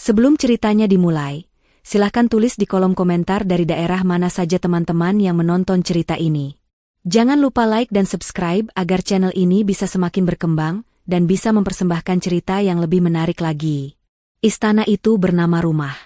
Sebelum ceritanya dimulai, silahkan tulis di kolom komentar dari daerah mana saja teman-teman yang menonton cerita ini. Jangan lupa like dan subscribe agar channel ini bisa semakin berkembang dan bisa mempersembahkan cerita yang lebih menarik lagi. Istana itu bernama rumah.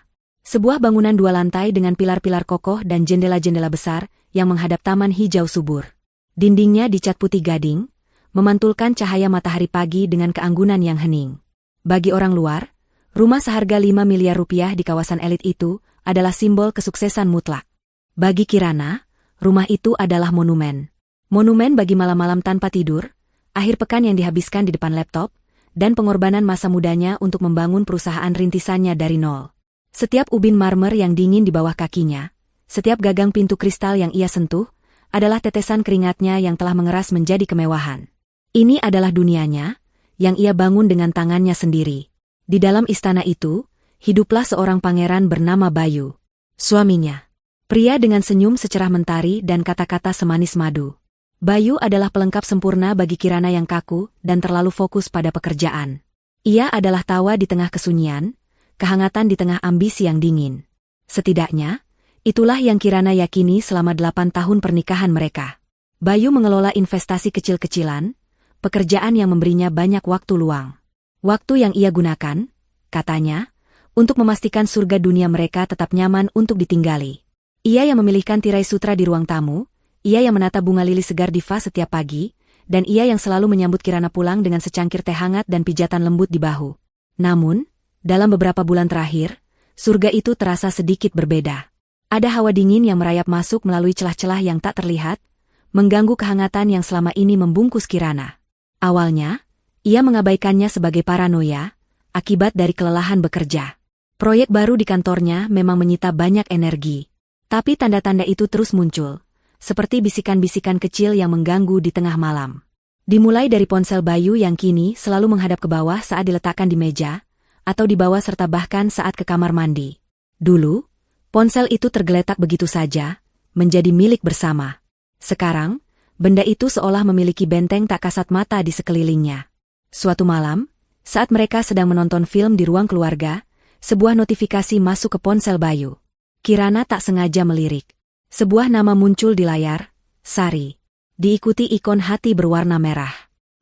Sebuah bangunan 2 lantai dengan pilar-pilar kokoh dan jendela-jendela besar yang menghadap taman hijau subur. Dindingnya dicat putih gading, memantulkan cahaya matahari pagi dengan keanggunan yang hening. Bagi orang luar, rumah seharga 5 miliar rupiah di kawasan elit itu adalah simbol kesuksesan mutlak. Bagi Kirana, rumah itu adalah monumen. Monumen bagi malam-malam tanpa tidur, akhir pekan yang dihabiskan di depan laptop, dan pengorbanan masa mudanya untuk membangun perusahaan rintisannya dari nol. Setiap ubin marmer yang dingin di bawah kakinya, setiap gagang pintu kristal yang ia sentuh, adalah tetesan keringatnya yang telah mengeras menjadi kemewahan. Ini adalah dunianya, yang ia bangun dengan tangannya sendiri. Di dalam istana itu, hiduplah seorang pangeran bernama Bayu. Suaminya, pria dengan senyum secerah mentari dan kata-kata semanis madu. Bayu adalah pelengkap sempurna bagi Kirana yang kaku dan terlalu fokus pada pekerjaan. Ia adalah tawa di tengah kesunyian, kehangatan di tengah ambisi yang dingin. Setidaknya, itulah yang Kirana yakini selama 8 tahun pernikahan mereka. Bayu mengelola investasi kecil-kecilan, pekerjaan yang memberinya banyak waktu luang. Waktu yang ia gunakan, katanya, untuk memastikan surga dunia mereka tetap nyaman untuk ditinggali. Ia yang memilihkan tirai sutra di ruang tamu, ia yang menata bunga lili segar di vas setiap pagi, dan ia yang selalu menyambut Kirana pulang dengan secangkir teh hangat dan pijatan lembut di bahu. Namun, dalam beberapa bulan terakhir, surga itu terasa sedikit berbeda. Ada hawa dingin yang merayap masuk melalui celah-celah yang tak terlihat, mengganggu kehangatan yang selama ini membungkus Kirana. Awalnya, ia mengabaikannya sebagai paranoia, akibat dari kelelahan bekerja. Proyek baru di kantornya memang menyita banyak energi. Tapi tanda-tanda itu terus muncul, seperti bisikan-bisikan kecil yang mengganggu di tengah malam. Dimulai dari ponsel Bayu yang kini selalu menghadap ke bawah saat diletakkan di meja, atau dibawa serta bahkan saat ke kamar mandi. Dulu, ponsel itu tergeletak begitu saja, menjadi milik bersama. Sekarang, benda itu seolah memiliki benteng tak kasat mata di sekelilingnya. Suatu malam, saat mereka sedang menonton film di ruang keluarga, sebuah notifikasi masuk ke ponsel Bayu. Kirana tak sengaja melirik. Sebuah nama muncul di layar, Sari. Diikuti ikon hati berwarna merah.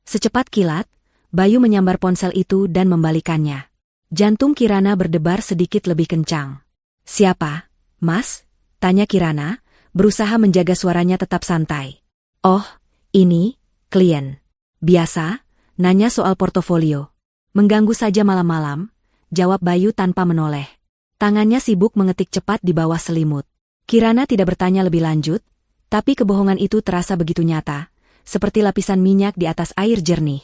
Secepat kilat, Bayu menyambar ponsel itu dan membalikannya. Jantung Kirana berdebar sedikit lebih kencang. "Siapa, Mas?" tanya Kirana, berusaha menjaga suaranya tetap santai. "Oh, ini, klien. Biasa, nanya soal portofolio." "Mengganggu saja malam-malam," jawab Bayu tanpa menoleh. Tangannya sibuk mengetik cepat di bawah selimut. Kirana tidak bertanya lebih lanjut, tapi kebohongan itu terasa begitu nyata, seperti lapisan minyak di atas air jernih.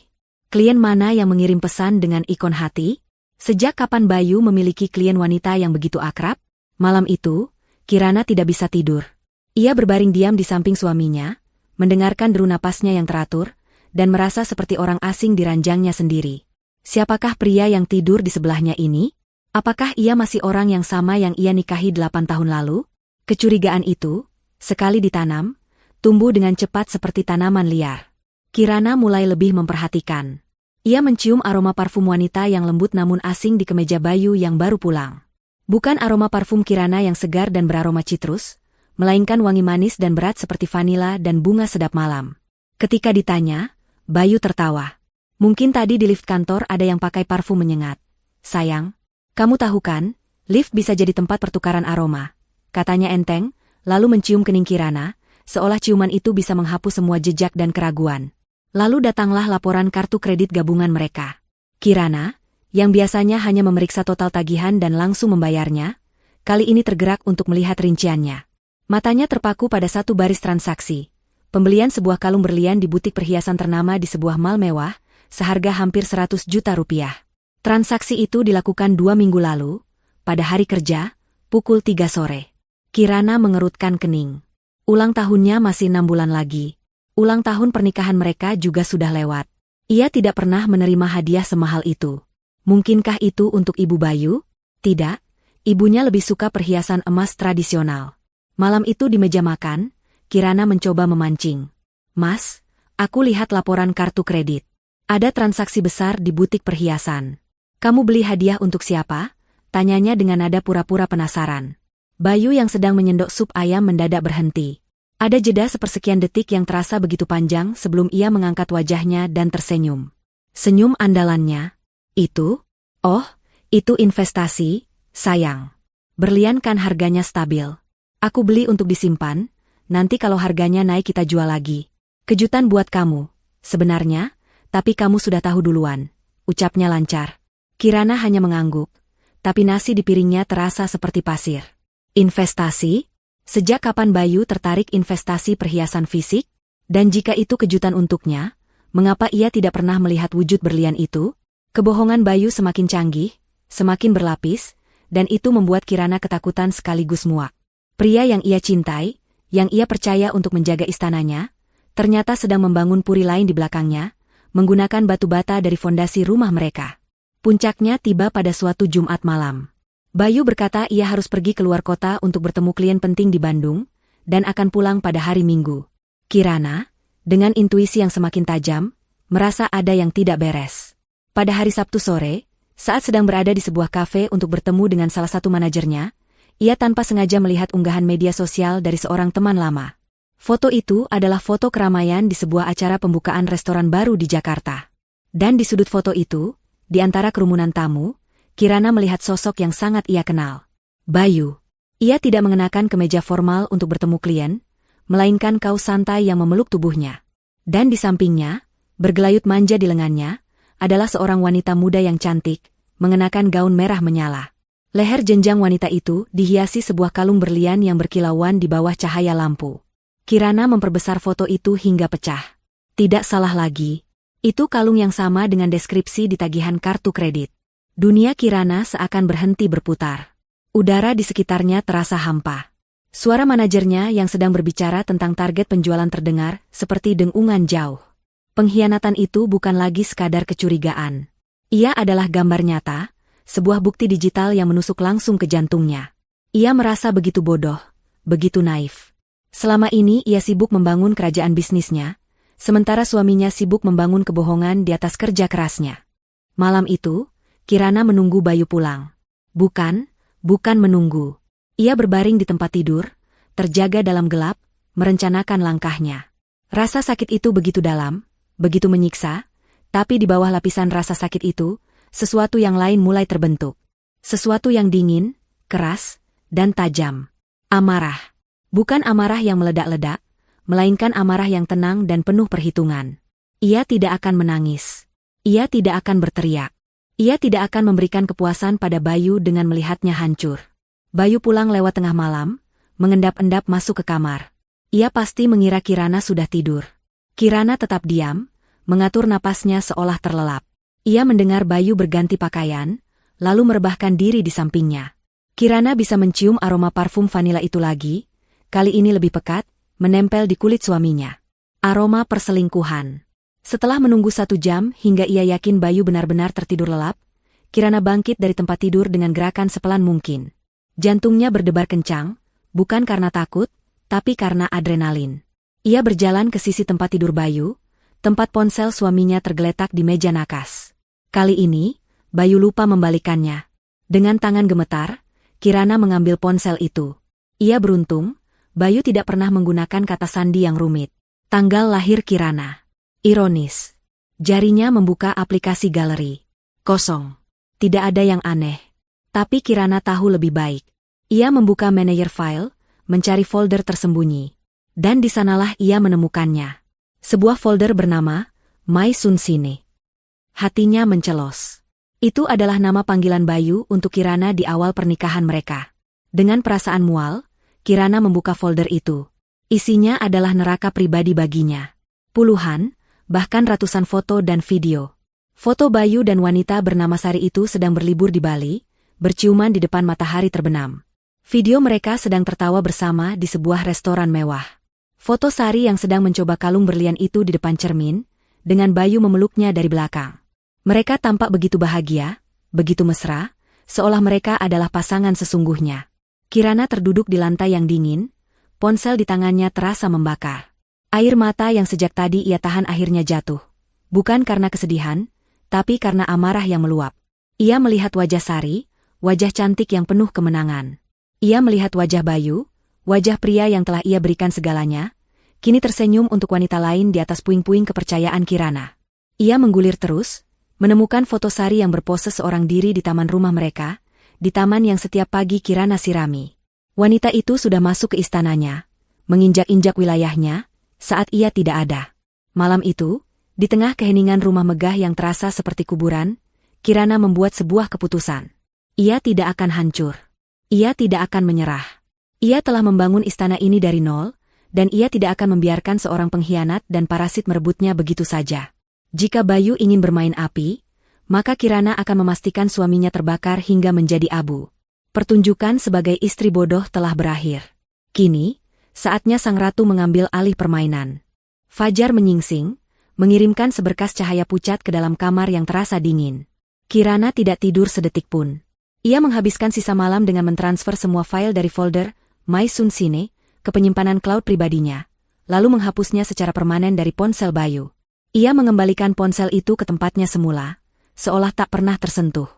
Klien mana yang mengirim pesan dengan ikon hati? Sejak kapan Bayu memiliki klien wanita yang begitu akrab? Malam itu, Kirana tidak bisa tidur. Ia berbaring diam di samping suaminya, mendengarkan deru napasnya yang teratur, dan merasa seperti orang asing di ranjangnya sendiri. Siapakah pria yang tidur di sebelahnya ini? Apakah ia masih orang yang sama yang ia nikahi 8 tahun lalu? Kecurigaan itu, sekali ditanam, tumbuh dengan cepat seperti tanaman liar. Kirana mulai lebih memperhatikan. Ia mencium aroma parfum wanita yang lembut namun asing di kemeja Bayu yang baru pulang. Bukan aroma parfum Kirana yang segar dan beraroma citrus, melainkan wangi manis dan berat seperti vanila dan bunga sedap malam. Ketika ditanya, Bayu tertawa. "Mungkin tadi di lift kantor ada yang pakai parfum menyengat. Sayang, kamu tahu kan, lift bisa jadi tempat pertukaran aroma," katanya enteng, lalu mencium kening Kirana, seolah ciuman itu bisa menghapus semua jejak dan keraguan. Lalu datanglah laporan kartu kredit gabungan mereka. Kirana, yang biasanya hanya memeriksa total tagihan dan langsung membayarnya, kali ini tergerak untuk melihat rinciannya. Matanya terpaku pada satu baris transaksi. Pembelian sebuah kalung berlian di butik perhiasan ternama di sebuah mal mewah, seharga hampir 100 juta rupiah. Transaksi itu dilakukan 2 minggu lalu, pada hari kerja, pukul 3 sore. Kirana mengerutkan kening. Ulang tahunnya masih 6 bulan lagi. Ulang tahun pernikahan mereka juga sudah lewat. Ia tidak pernah menerima hadiah semahal itu. Mungkinkah itu untuk Ibu Bayu? Tidak, ibunya lebih suka perhiasan emas tradisional. Malam itu di meja makan, Kirana mencoba memancing. "Mas, aku lihat laporan kartu kredit. Ada transaksi besar di butik perhiasan. Kamu beli hadiah untuk siapa?" Tanyanya dengan nada pura-pura penasaran. Bayu yang sedang menyendok sup ayam mendadak berhenti. Ada jeda sepersekian detik yang terasa begitu panjang sebelum ia mengangkat wajahnya dan tersenyum. Senyum andalannya. Itu? Oh, itu investasi, sayang. Berlian kan harganya stabil. Aku beli untuk disimpan, nanti kalau harganya naik kita jual lagi. Kejutan buat kamu, sebenarnya, tapi kamu sudah tahu duluan, ucapnya lancar. Kirana hanya mengangguk, tapi nasi di piringnya terasa seperti pasir. Investasi? Sejak kapan Bayu tertarik investasi perhiasan fisik? Dan jika itu kejutan untuknya, mengapa ia tidak pernah melihat wujud berlian itu? Kebohongan Bayu semakin canggih, semakin berlapis, dan itu membuat Kirana ketakutan sekaligus muak. Pria yang ia cintai, yang ia percaya untuk menjaga istananya, ternyata sedang membangun puri lain di belakangnya, menggunakan batu bata dari fondasi rumah mereka. Puncaknya tiba pada suatu Jumat malam. Bayu berkata ia harus pergi keluar kota untuk bertemu klien penting di Bandung, dan akan pulang pada hari Minggu. Kirana, dengan intuisi yang semakin tajam, merasa ada yang tidak beres. Pada hari Sabtu sore, saat sedang berada di sebuah kafe untuk bertemu dengan salah satu manajernya, ia tanpa sengaja melihat unggahan media sosial dari seorang teman lama. Foto itu adalah foto keramaian di sebuah acara pembukaan restoran baru di Jakarta. Dan di sudut foto itu, di antara kerumunan tamu, Kirana melihat sosok yang sangat ia kenal. Bayu. Ia tidak mengenakan kemeja formal untuk bertemu klien, melainkan kaos santai yang memeluk tubuhnya. Dan di sampingnya, bergelayut manja di lengannya, adalah seorang wanita muda yang cantik, mengenakan gaun merah menyala. Leher jenjang wanita itu dihiasi sebuah kalung berlian yang berkilauan di bawah cahaya lampu. Kirana memperbesar foto itu hingga pecah. Tidak salah lagi. Itu kalung yang sama dengan deskripsi di tagihan kartu kredit. Dunia Kirana seakan berhenti berputar. Udara di sekitarnya terasa hampa. Suara manajernya yang sedang berbicara tentang target penjualan terdengar seperti dengungan jauh. Pengkhianatan itu bukan lagi sekadar kecurigaan. Ia adalah gambar nyata, sebuah bukti digital yang menusuk langsung ke jantungnya. Ia merasa begitu bodoh, begitu naif. Selama ini ia sibuk membangun kerajaan bisnisnya, sementara suaminya sibuk membangun kebohongan di atas kerja kerasnya. Malam itu, Kirana menunggu Bayu pulang. Bukan menunggu. Ia berbaring di tempat tidur, terjaga dalam gelap, merencanakan langkahnya. Rasa sakit itu begitu dalam, begitu menyiksa, tapi di bawah lapisan rasa sakit itu, sesuatu yang lain mulai terbentuk. Sesuatu yang dingin, keras, dan tajam. Amarah. Bukan amarah yang meledak-ledak, melainkan amarah yang tenang dan penuh perhitungan. Ia tidak akan menangis. Ia tidak akan berteriak. Ia tidak akan memberikan kepuasan pada Bayu dengan melihatnya hancur. Bayu pulang lewat tengah malam, mengendap-endap masuk ke kamar. Ia pasti mengira Kirana sudah tidur. Kirana tetap diam, mengatur napasnya seolah terlelap. Ia mendengar Bayu berganti pakaian, lalu merebahkan diri di sampingnya. Kirana bisa mencium aroma parfum vanila itu lagi, kali ini lebih pekat, menempel di kulit suaminya. Aroma perselingkuhan. Setelah menunggu 1 jam hingga ia yakin Bayu benar-benar tertidur lelap, Kirana bangkit dari tempat tidur dengan gerakan sepelan mungkin. Jantungnya berdebar kencang, bukan karena takut, tapi karena adrenalin. Ia berjalan ke sisi tempat tidur Bayu, tempat ponsel suaminya tergeletak di meja nakas. Kali ini, Bayu lupa membalikannya. Dengan tangan gemetar, Kirana mengambil ponsel itu. Ia beruntung, Bayu tidak pernah menggunakan kata sandi yang rumit. Tanggal lahir Kirana. Ironis. Jarinya membuka aplikasi galeri. Kosong. Tidak ada yang aneh. Tapi Kirana tahu lebih baik. Ia membuka manajer file, mencari folder tersembunyi. Dan di sanalah ia menemukannya. Sebuah folder bernama My Sunsine. Hatinya mencelos. Itu adalah nama panggilan Bayu untuk Kirana di awal pernikahan mereka. Dengan perasaan mual, Kirana membuka folder itu. Isinya adalah neraka pribadi baginya. Puluhan, bahkan ratusan foto dan video. Foto Bayu dan wanita bernama Sari itu sedang berlibur di Bali, berciuman di depan matahari terbenam. Video mereka sedang tertawa bersama di sebuah restoran mewah. Foto Sari yang sedang mencoba kalung berlian itu di depan cermin, dengan Bayu memeluknya dari belakang. Mereka tampak begitu bahagia, begitu mesra, seolah mereka adalah pasangan sesungguhnya. Kirana terduduk di lantai yang dingin, ponsel di tangannya terasa membakar. Air mata yang sejak tadi ia tahan akhirnya jatuh. Bukan karena kesedihan, tapi karena amarah yang meluap. Ia melihat wajah Sari, wajah cantik yang penuh kemenangan. Ia melihat wajah Bayu, wajah pria yang telah ia berikan segalanya, kini tersenyum untuk wanita lain di atas puing-puing kepercayaan Kirana. Ia menggulir terus, menemukan foto Sari yang berpose seorang diri di taman rumah mereka, di taman yang setiap pagi Kirana sirami. Wanita itu sudah masuk ke istananya, menginjak-injak wilayahnya, saat ia tidak ada. Malam itu, di tengah keheningan rumah megah yang terasa seperti kuburan, Kirana membuat sebuah keputusan. Ia tidak akan hancur. Ia tidak akan menyerah. Ia telah membangun istana ini dari nol, dan ia tidak akan membiarkan seorang pengkhianat dan parasit merebutnya begitu saja. Jika Bayu ingin bermain api, maka Kirana akan memastikan suaminya terbakar hingga menjadi abu. Pertunjukan sebagai istri bodoh telah berakhir. Kini, saatnya sang ratu mengambil alih permainan. Fajar menyingsing, mengirimkan seberkas cahaya pucat ke dalam kamar yang terasa dingin. Kirana tidak tidur sedetik pun. Ia menghabiskan sisa malam dengan mentransfer semua file dari folder My Sun Cine ke penyimpanan cloud pribadinya, lalu menghapusnya secara permanen dari ponsel Bayu. Ia mengembalikan ponsel itu ke tempatnya semula, seolah tak pernah tersentuh.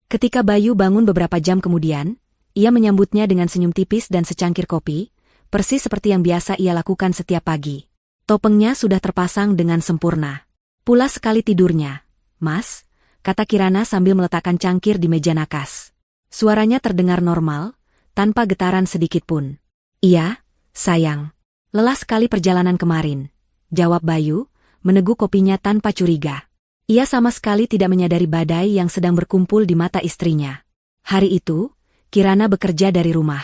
Ketika Bayu bangun beberapa jam kemudian, ia menyambutnya dengan senyum tipis dan secangkir kopi, persis seperti yang biasa ia lakukan setiap pagi. Topengnya sudah terpasang dengan sempurna. Pulas sekali tidurnya, Mas, kata Kirana sambil meletakkan cangkir di meja nakas. Suaranya terdengar normal, tanpa getaran sedikit pun. Iya, sayang. Lelah sekali perjalanan kemarin, jawab Bayu, meneguk kopinya tanpa curiga. Ia sama sekali tidak menyadari badai yang sedang berkumpul di mata istrinya. Hari itu, Kirana bekerja dari rumah.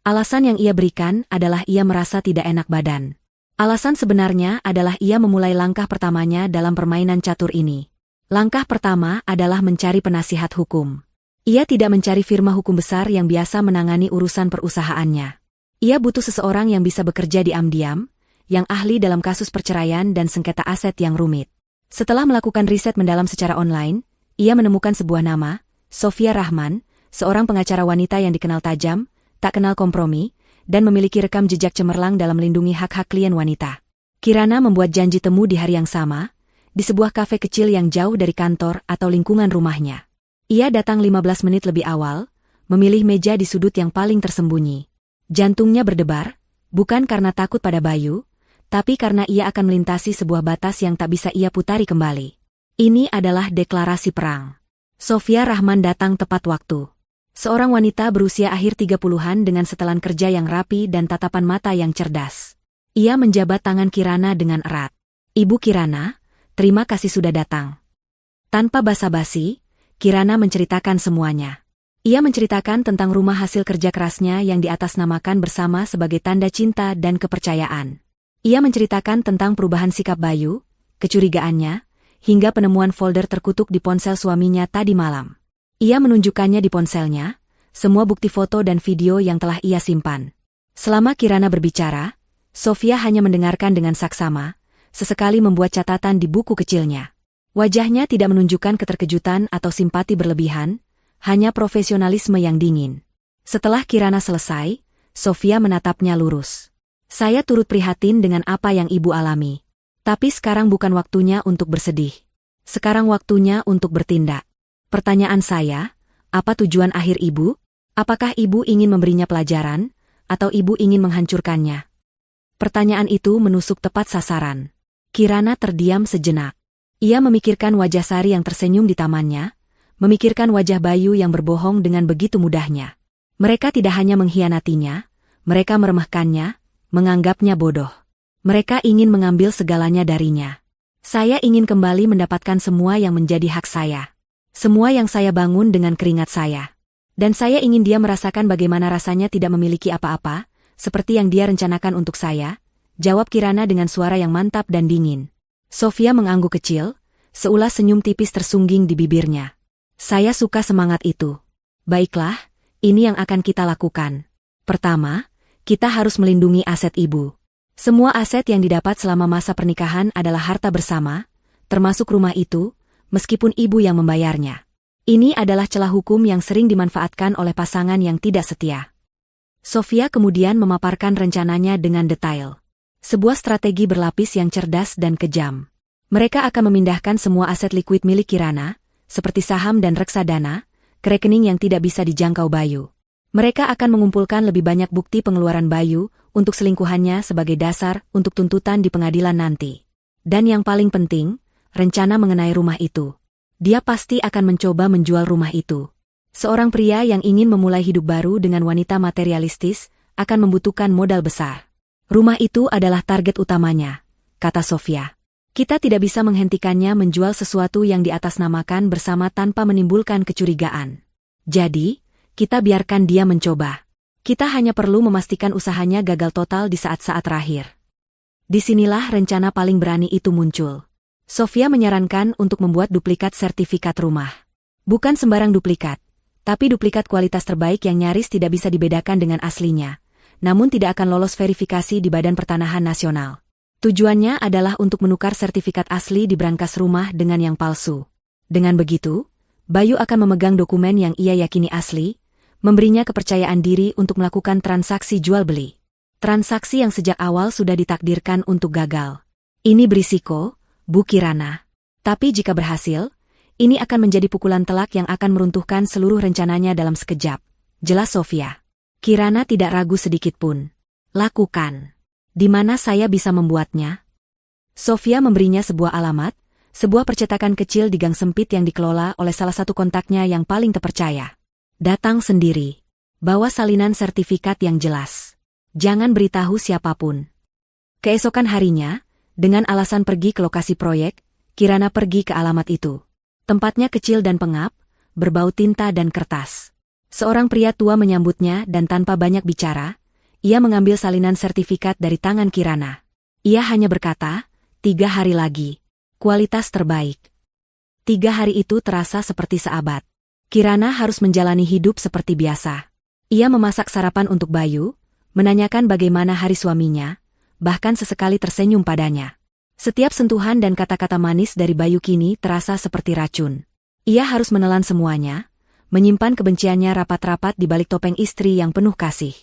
Alasan yang ia berikan adalah ia merasa tidak enak badan. Alasan sebenarnya adalah ia memulai langkah pertamanya dalam permainan catur ini. Langkah pertama adalah mencari penasihat hukum. Ia tidak mencari firma hukum besar yang biasa menangani urusan perusahaannya. Ia butuh seseorang yang bisa bekerja diam-diam, yang ahli dalam kasus perceraian dan sengketa aset yang rumit. Setelah melakukan riset mendalam secara online, ia menemukan sebuah nama, Sofia Rahman, seorang pengacara wanita yang dikenal tajam, tak kenal kompromi, dan memiliki rekam jejak cemerlang dalam melindungi hak-hak klien wanita. Kirana membuat janji temu di hari yang sama, di sebuah kafe kecil yang jauh dari kantor atau lingkungan rumahnya. Ia datang 15 menit lebih awal, memilih meja di sudut yang paling tersembunyi. Jantungnya berdebar, bukan karena takut pada Bayu, tapi karena ia akan melintasi sebuah batas yang tak bisa ia putari kembali. Ini adalah deklarasi perang. Sofia Rahman datang tepat waktu. Seorang wanita berusia akhir 30-an dengan setelan kerja yang rapi dan tatapan mata yang cerdas. Ia menjabat tangan Kirana dengan erat. Ibu Kirana, terima kasih sudah datang. Tanpa basa-basi, Kirana menceritakan semuanya. Ia menceritakan tentang rumah hasil kerja kerasnya yang diatasnamakan bersama sebagai tanda cinta dan kepercayaan. Ia menceritakan tentang perubahan sikap Bayu, kecurigaannya, hingga penemuan folder terkutuk di ponsel suaminya tadi malam. Ia menunjukkannya di ponselnya, semua bukti foto dan video yang telah ia simpan. Selama Kirana berbicara, Sofia hanya mendengarkan dengan saksama, sesekali membuat catatan di buku kecilnya. Wajahnya tidak menunjukkan keterkejutan atau simpati berlebihan, hanya profesionalisme yang dingin. Setelah Kirana selesai, Sofia menatapnya lurus. Saya turut prihatin dengan apa yang ibu alami. Tapi sekarang bukan waktunya untuk bersedih. Sekarang waktunya untuk bertindak. Pertanyaan saya, apa tujuan akhir ibu? Apakah ibu ingin memberinya pelajaran, atau ibu ingin menghancurkannya? Pertanyaan itu menusuk tepat sasaran. Kirana terdiam sejenak. Ia memikirkan wajah Sari yang tersenyum di tamannya, memikirkan wajah Bayu yang berbohong dengan begitu mudahnya. Mereka tidak hanya mengkhianatinya, mereka meremehkannya, menganggapnya bodoh. Mereka ingin mengambil segalanya darinya. Saya ingin kembali mendapatkan semua yang menjadi hak saya. Semua yang saya bangun dengan keringat saya. Dan saya ingin dia merasakan bagaimana rasanya tidak memiliki apa-apa, seperti yang dia rencanakan untuk saya, jawab Kirana dengan suara yang mantap dan dingin. Sofia mengangguk kecil, seulas senyum tipis tersungging di bibirnya. Saya suka semangat itu. Baiklah, ini yang akan kita lakukan. Pertama, kita harus melindungi aset ibu. Semua aset yang didapat selama masa pernikahan adalah harta bersama, termasuk rumah itu, meskipun ibu yang membayarnya. Ini adalah celah hukum yang sering dimanfaatkan oleh pasangan yang tidak setia. Sofia kemudian memaparkan rencananya dengan detail. Sebuah strategi berlapis yang cerdas dan kejam. Mereka akan memindahkan semua aset likuid milik Kirana, seperti saham dan reksadana, ke rekening yang tidak bisa dijangkau Bayu. Mereka akan mengumpulkan lebih banyak bukti pengeluaran Bayu untuk selingkuhannya sebagai dasar untuk tuntutan di pengadilan nanti. Dan yang paling penting, rencana mengenai rumah itu. Dia pasti akan mencoba menjual rumah itu. Seorang pria yang ingin memulai hidup baru dengan wanita materialistis akan membutuhkan modal besar. Rumah itu adalah target utamanya, kata Sofia. Kita tidak bisa menghentikannya menjual sesuatu yang diatasnamakan bersama tanpa menimbulkan kecurigaan. Jadi, kita biarkan dia mencoba. Kita hanya perlu memastikan usahanya gagal total di saat-saat terakhir. Disinilah rencana paling berani itu muncul. Sofia menyarankan untuk membuat duplikat sertifikat rumah. Bukan sembarang duplikat, tapi duplikat kualitas terbaik yang nyaris tidak bisa dibedakan dengan aslinya, namun tidak akan lolos verifikasi di Badan Pertanahan Nasional. Tujuannya adalah untuk menukar sertifikat asli di brankas rumah dengan yang palsu. Dengan begitu, Bayu akan memegang dokumen yang ia yakini asli, memberinya kepercayaan diri untuk melakukan transaksi jual-beli. Transaksi yang sejak awal sudah ditakdirkan untuk gagal. Ini berisiko, Bu Kirana. Tapi jika berhasil, ini akan menjadi pukulan telak yang akan meruntuhkan seluruh rencananya dalam sekejap. Jelas Sofia. Kirana tidak ragu sedikitpun. Lakukan. Di mana saya bisa membuatnya? Sofia memberinya sebuah alamat, sebuah percetakan kecil di gang sempit yang dikelola oleh salah satu kontaknya yang paling terpercaya. Datang sendiri. Bawa salinan sertifikat yang jelas. Jangan beritahu siapapun. Keesokan harinya, dengan alasan pergi ke lokasi proyek, Kirana pergi ke alamat itu. Tempatnya kecil dan pengap, berbau tinta dan kertas. Seorang pria tua menyambutnya dan tanpa banyak bicara, ia mengambil salinan sertifikat dari tangan Kirana. Ia hanya berkata, 3 hari lagi. Kualitas terbaik. 3 hari itu terasa seperti seabad. Kirana harus menjalani hidup seperti biasa. Ia memasak sarapan untuk Bayu, menanyakan bagaimana hari suaminya, bahkan sesekali tersenyum padanya. Setiap sentuhan dan kata-kata manis dari Bayu kini terasa seperti racun. Ia harus menelan semuanya, menyimpan kebenciannya rapat-rapat di balik topeng istri yang penuh kasih.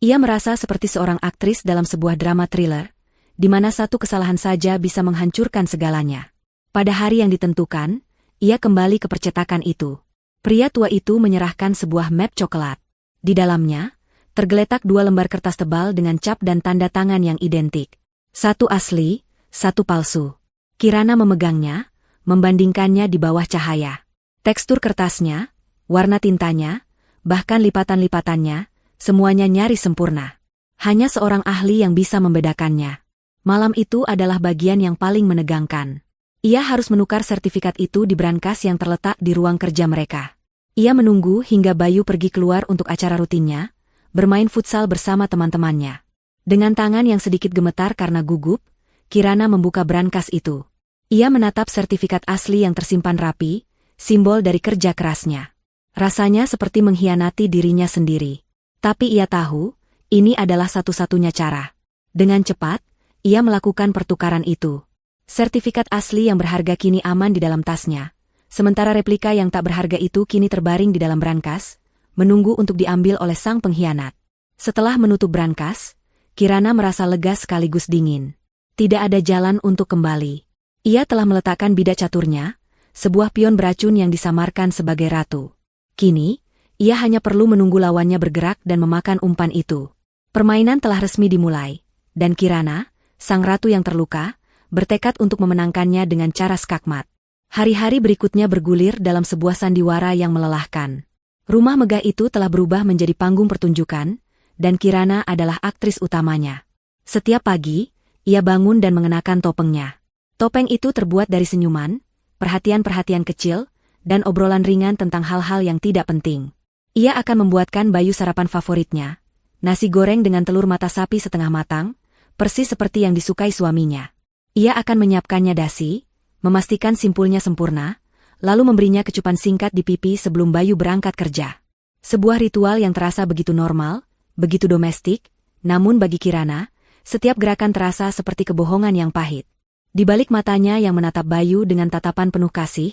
Ia merasa seperti seorang aktris dalam sebuah drama thriller, di mana satu kesalahan saja bisa menghancurkan segalanya. Pada hari yang ditentukan, ia kembali ke percetakan itu. Pria tua itu menyerahkan sebuah map coklat. Di dalamnya, tergeletak 2 lembar kertas tebal dengan cap dan tanda tangan yang identik. 1 asli, 1 palsu. Kirana memegangnya, membandingkannya di bawah cahaya. Tekstur kertasnya, warna tintanya, bahkan lipatan-lipatannya, semuanya nyaris sempurna. Hanya seorang ahli yang bisa membedakannya. Malam itu adalah bagian yang paling menegangkan. Ia harus menukar sertifikat itu di brankas yang terletak di ruang kerja mereka. Ia menunggu hingga Bayu pergi keluar untuk acara rutinnya, bermain futsal bersama teman-temannya. Dengan tangan yang sedikit gemetar karena gugup, Kirana membuka brankas itu. Ia menatap sertifikat asli yang tersimpan rapi, simbol dari kerja kerasnya. Rasanya seperti mengkhianati dirinya sendiri. Tapi ia tahu, ini adalah satu-satunya cara. Dengan cepat, ia melakukan pertukaran itu. Sertifikat asli yang berharga kini aman di dalam tasnya, sementara replika yang tak berharga itu kini terbaring di dalam brankas, menunggu untuk diambil oleh sang pengkhianat. Setelah menutup brankas, Kirana merasa lega sekaligus dingin. Tidak ada jalan untuk kembali. Ia telah meletakkan bidak caturnya, sebuah pion beracun yang disamarkan sebagai ratu. Kini, ia hanya perlu menunggu lawannya bergerak dan memakan umpan itu. Permainan telah resmi dimulai, dan Kirana, sang ratu yang terluka, bertekad untuk memenangkannya dengan cara skakmat. Hari-hari berikutnya bergulir dalam sebuah sandiwara yang melelahkan. Rumah megah itu telah berubah menjadi panggung pertunjukan, dan Kirana adalah aktris utamanya. Setiap pagi, ia bangun dan mengenakan topengnya. Topeng itu terbuat dari senyuman, perhatian-perhatian kecil, dan obrolan ringan tentang hal-hal yang tidak penting. Ia akan membuatkan Bayu sarapan favoritnya, nasi goreng dengan telur mata sapi setengah matang, persis seperti yang disukai suaminya. Ia akan menyiapkannya dasi, memastikan simpulnya sempurna, lalu memberinya kecupan singkat di pipi sebelum Bayu berangkat kerja. Sebuah ritual yang terasa begitu normal, begitu domestik, namun bagi Kirana, setiap gerakan terasa seperti kebohongan yang pahit. Di balik matanya yang menatap Bayu dengan tatapan penuh kasih,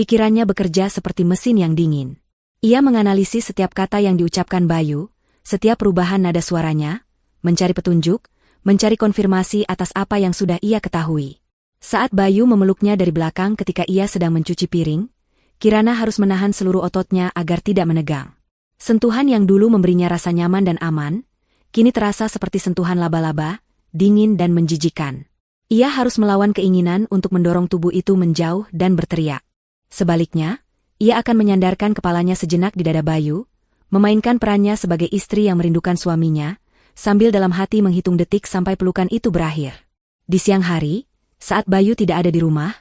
pikirannya bekerja seperti mesin yang dingin. Ia menganalisis setiap kata yang diucapkan Bayu, setiap perubahan nada suaranya, mencari petunjuk, mencari konfirmasi atas apa yang sudah ia ketahui. Saat Bayu memeluknya dari belakang ketika ia sedang mencuci piring, Kirana harus menahan seluruh ototnya agar tidak menegang. Sentuhan yang dulu memberinya rasa nyaman dan aman, kini terasa seperti sentuhan laba-laba, dingin dan menjijikan. Ia harus melawan keinginan untuk mendorong tubuh itu menjauh dan berteriak. Sebaliknya, ia akan menyandarkan kepalanya sejenak di dada Bayu, memainkan perannya sebagai istri yang merindukan suaminya, sambil dalam hati menghitung detik sampai pelukan itu berakhir. Di siang hari, saat Bayu tidak ada di rumah,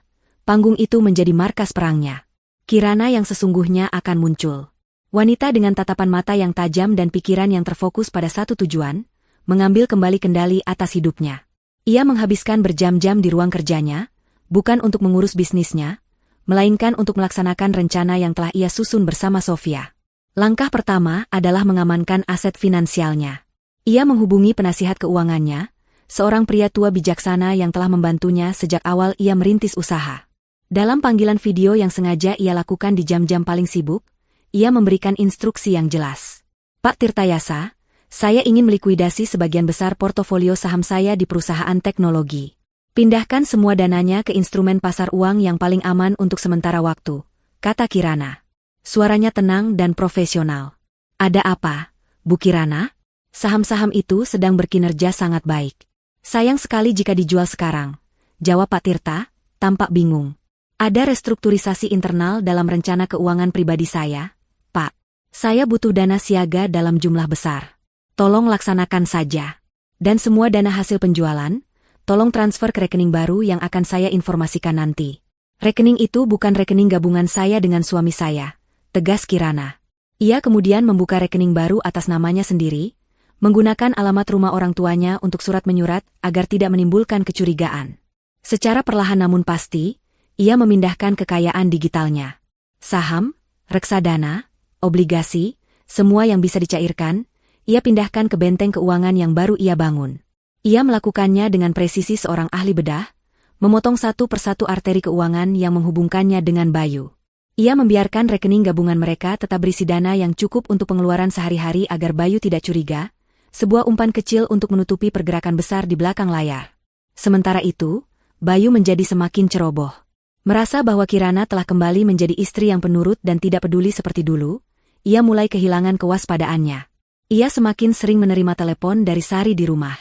panggung itu menjadi markas perangnya. Kirana yang sesungguhnya akan muncul. Wanita dengan tatapan mata yang tajam dan pikiran yang terfokus pada satu tujuan, mengambil kembali kendali atas hidupnya. Ia menghabiskan berjam-jam di ruang kerjanya, bukan untuk mengurus bisnisnya, melainkan untuk melaksanakan rencana yang telah ia susun bersama Sofia. Langkah pertama adalah mengamankan aset finansialnya. Ia menghubungi penasihat keuangannya, seorang pria tua bijaksana yang telah membantunya sejak awal ia merintis usaha. Dalam panggilan video yang sengaja ia lakukan di jam-jam paling sibuk, ia memberikan instruksi yang jelas. Pak Tirtayasa, saya ingin melikuidasi sebagian besar portofolio saham saya di perusahaan teknologi. Pindahkan semua dananya ke instrumen pasar uang yang paling aman untuk sementara waktu, kata Kirana. Suaranya tenang dan profesional. Ada apa, Bu Kirana? Saham-saham itu sedang berkinerja sangat baik. Sayang sekali jika dijual sekarang, jawab Pak Tirta, tampak bingung. Ada restrukturisasi internal dalam rencana keuangan pribadi saya, Pak. Saya butuh dana siaga dalam jumlah besar. Tolong laksanakan saja. Dan semua dana hasil penjualan, tolong transfer ke rekening baru yang akan saya informasikan nanti. Rekening itu bukan rekening gabungan saya dengan suami saya, tegas Kirana. Ia kemudian membuka rekening baru atas namanya sendiri, menggunakan alamat rumah orang tuanya untuk surat menyurat agar tidak menimbulkan kecurigaan. Secara perlahan namun pasti, ia memindahkan kekayaan digitalnya. Saham, reksadana, obligasi, semua yang bisa dicairkan, ia pindahkan ke benteng keuangan yang baru ia bangun. Ia melakukannya dengan presisi seorang ahli bedah, memotong satu persatu arteri keuangan yang menghubungkannya dengan Bayu. Ia membiarkan rekening gabungan mereka tetap berisi dana yang cukup untuk pengeluaran sehari-hari agar Bayu tidak curiga, sebuah umpan kecil untuk menutupi pergerakan besar di belakang layar. Sementara itu, Bayu menjadi semakin ceroboh. Merasa bahwa Kirana telah kembali menjadi istri yang penurut dan tidak peduli seperti dulu, ia mulai kehilangan kewaspadaannya. Ia semakin sering menerima telepon dari Sari di rumah.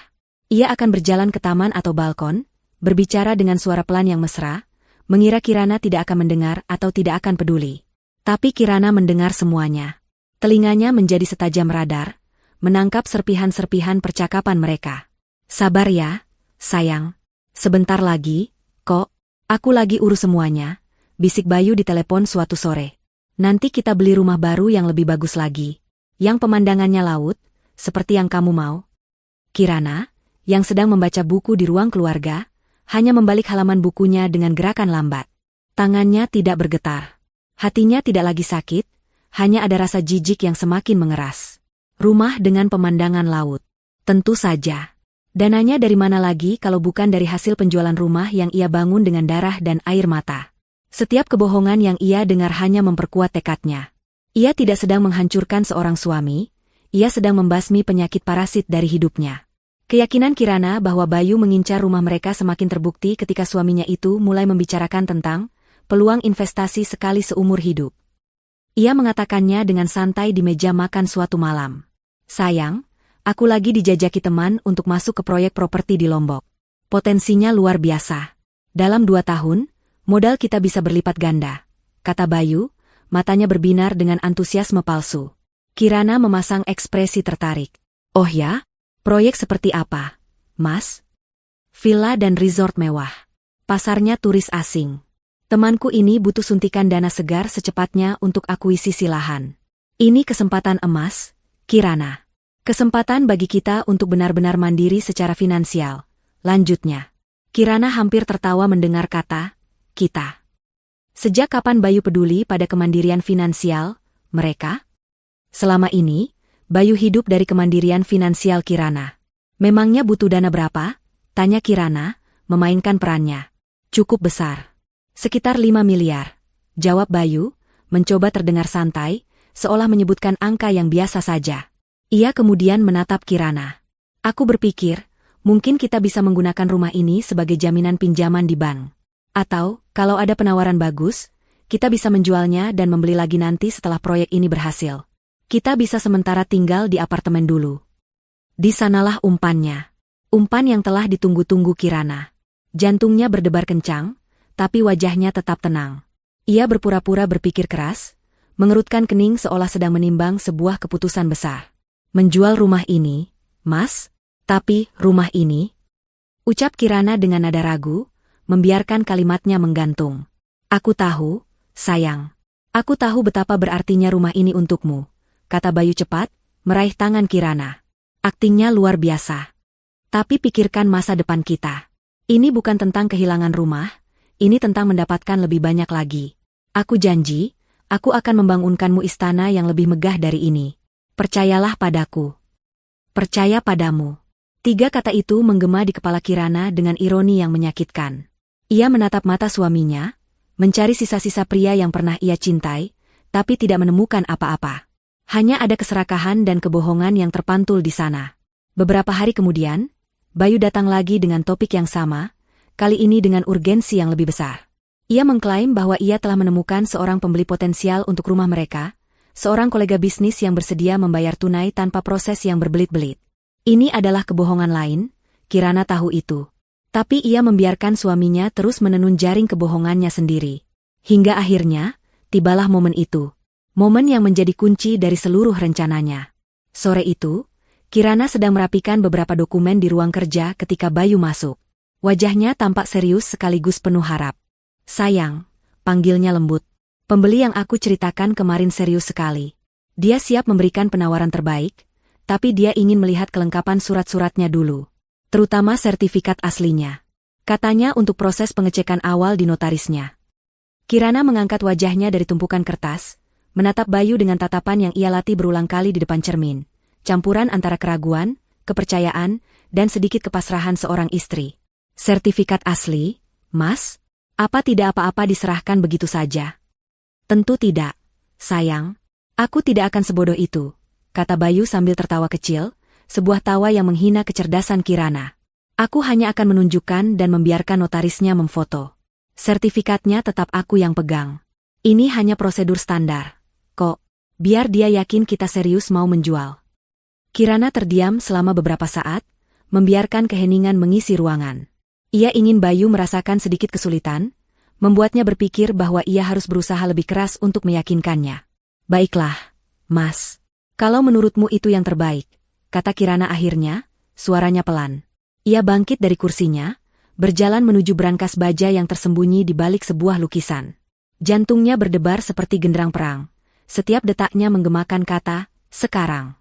Ia akan berjalan ke taman atau balkon, berbicara dengan suara pelan yang mesra, mengira Kirana tidak akan mendengar atau tidak akan peduli. Tapi Kirana mendengar semuanya. Telinganya menjadi setajam radar, menangkap serpihan-serpihan percakapan mereka. Sabar ya, sayang. Sebentar lagi, kok. Aku lagi urus semuanya, bisik Bayu di telepon suatu sore. Nanti kita beli rumah baru yang lebih bagus lagi. Yang pemandangannya laut, seperti yang kamu mau. Kirana, yang sedang membaca buku di ruang keluarga, hanya membalik halaman bukunya dengan gerakan lambat. Tangannya tidak bergetar. Hatinya tidak lagi sakit, hanya ada rasa jijik yang semakin mengeras. Rumah dengan pemandangan laut. Tentu saja. Dananya dari mana lagi kalau bukan dari hasil penjualan rumah yang ia bangun dengan darah dan air mata. Setiap kebohongan yang ia dengar hanya memperkuat tekadnya. Ia tidak sedang menghancurkan seorang suami, ia sedang membasmi penyakit parasit dari hidupnya. Keyakinan Kirana bahwa Bayu mengincar rumah mereka semakin terbukti ketika suaminya itu mulai membicarakan tentang peluang investasi sekali seumur hidup. Ia mengatakannya dengan santai di meja makan suatu malam. Sayang, aku lagi dijajaki teman untuk masuk ke proyek properti di Lombok. Potensinya luar biasa. Dalam 2 tahun, modal kita bisa berlipat ganda, kata Bayu, matanya berbinar dengan antusiasme palsu. Kirana memasang ekspresi tertarik. Oh ya? Proyek seperti apa, Mas? Villa dan resort mewah. Pasarnya turis asing. Temanku ini butuh suntikan dana segar secepatnya untuk akuisisi lahan. Ini kesempatan emas, Kirana. Kesempatan bagi kita untuk benar-benar mandiri secara finansial, lanjutnya. Kirana hampir tertawa mendengar kata, kita. Sejak kapan Bayu peduli pada kemandirian finansial, mereka? Selama ini, Bayu hidup dari kemandirian finansial Kirana. Memangnya butuh dana berapa? Tanya Kirana, memainkan perannya. Cukup besar. Sekitar 5 miliar. Jawab Bayu, mencoba terdengar santai, seolah menyebutkan angka yang biasa saja. Ia kemudian menatap Kirana. Aku berpikir, mungkin kita bisa menggunakan rumah ini sebagai jaminan pinjaman di bank. Atau, kalau ada penawaran bagus, kita bisa menjualnya dan membeli lagi nanti setelah proyek ini berhasil. Kita bisa sementara tinggal di apartemen dulu. Di sanalah umpannya. Umpan yang telah ditunggu-tunggu Kirana. Jantungnya berdebar kencang, tapi wajahnya tetap tenang. Ia berpura-pura berpikir keras, mengerutkan kening seolah sedang menimbang sebuah keputusan besar. Menjual rumah ini, Mas? Tapi, rumah ini? Ucap Kirana dengan nada ragu, membiarkan kalimatnya menggantung. Aku tahu, sayang. Aku tahu betapa berartinya rumah ini untukmu, kata Bayu cepat, meraih tangan Kirana. Aktingnya luar biasa. Tapi pikirkan masa depan kita. Ini bukan tentang kehilangan rumah, ini tentang mendapatkan lebih banyak lagi. Aku janji, aku akan membangunkanmu istana yang lebih megah dari ini. Percayalah padaku. Percaya padamu. 3 kata itu menggema di kepala Kirana dengan ironi yang menyakitkan. Ia menatap mata suaminya, mencari sisa-sisa pria yang pernah ia cintai, tapi tidak menemukan apa-apa. Hanya ada keserakahan dan kebohongan yang terpantul di sana. Beberapa hari kemudian, Bayu datang lagi dengan topik yang sama, kali ini dengan urgensi yang lebih besar. Ia mengklaim bahwa ia telah menemukan seorang pembeli potensial untuk rumah mereka, seorang kolega bisnis yang bersedia membayar tunai tanpa proses yang berbelit-belit. Ini adalah kebohongan lain, Kirana tahu itu. Tapi ia membiarkan suaminya terus menenun jaring kebohongannya sendiri. Hingga akhirnya, tibalah momen itu. Momen yang menjadi kunci dari seluruh rencananya. Sore itu, Kirana sedang merapikan beberapa dokumen di ruang kerja ketika Bayu masuk. Wajahnya tampak serius sekaligus penuh harap. Sayang, panggilnya lembut. Pembeli yang aku ceritakan kemarin serius sekali. Dia siap memberikan penawaran terbaik, tapi dia ingin melihat kelengkapan surat-suratnya dulu. Terutama sertifikat aslinya. Katanya untuk proses pengecekan awal di notarisnya. Kirana mengangkat wajahnya dari tumpukan kertas, menatap Bayu dengan tatapan yang ia latih berulang kali di depan cermin. Campuran antara keraguan, kepercayaan, dan sedikit kepasrahan seorang istri. Sertifikat asli, Mas? Apa tidak apa-apa diserahkan begitu saja? Tentu tidak, sayang. Aku tidak akan sebodoh itu, kata Bayu sambil tertawa kecil, sebuah tawa yang menghina kecerdasan Kirana. Aku hanya akan menunjukkan dan membiarkan notarisnya memfoto. Sertifikatnya tetap aku yang pegang. Ini hanya prosedur standar. Kok, biar dia yakin kita serius mau menjual. Kirana terdiam selama beberapa saat, membiarkan keheningan mengisi ruangan. Ia ingin Bayu merasakan sedikit kesulitan, membuatnya berpikir bahwa ia harus berusaha lebih keras untuk meyakinkannya. Baiklah, Mas. Kalau menurutmu itu yang terbaik, kata Kirana akhirnya, suaranya pelan. Ia bangkit dari kursinya, berjalan menuju brankas baja yang tersembunyi di balik sebuah lukisan. Jantungnya berdebar seperti genderang perang. Setiap detaknya menggemakan kata, sekarang.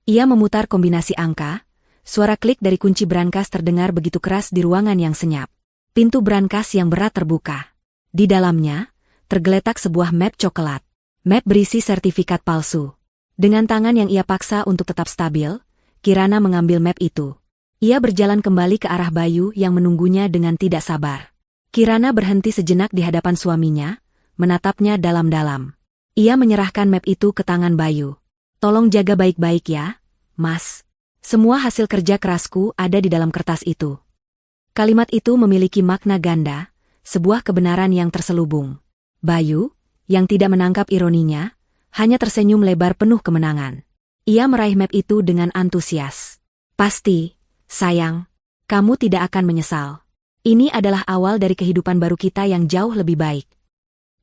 Ia memutar kombinasi angka, suara klik dari kunci brankas terdengar begitu keras di ruangan yang senyap. Pintu brankas yang berat terbuka. Di dalamnya, tergeletak sebuah map coklat. Map berisi sertifikat palsu. Dengan tangan yang ia paksa untuk tetap stabil, Kirana mengambil map itu. Ia berjalan kembali ke arah Bayu yang menunggunya dengan tidak sabar. Kirana berhenti sejenak di hadapan suaminya, menatapnya dalam-dalam. Ia menyerahkan map itu ke tangan Bayu. Tolong jaga baik-baik ya, Mas. Semua hasil kerja kerasku ada di dalam kertas itu. Kalimat itu memiliki makna ganda, sebuah kebenaran yang terselubung. Bayu, yang tidak menangkap ironinya, hanya tersenyum lebar penuh kemenangan. Ia meraih map itu dengan antusias. Pasti, sayang, kamu tidak akan menyesal. Ini adalah awal dari kehidupan baru kita yang jauh lebih baik.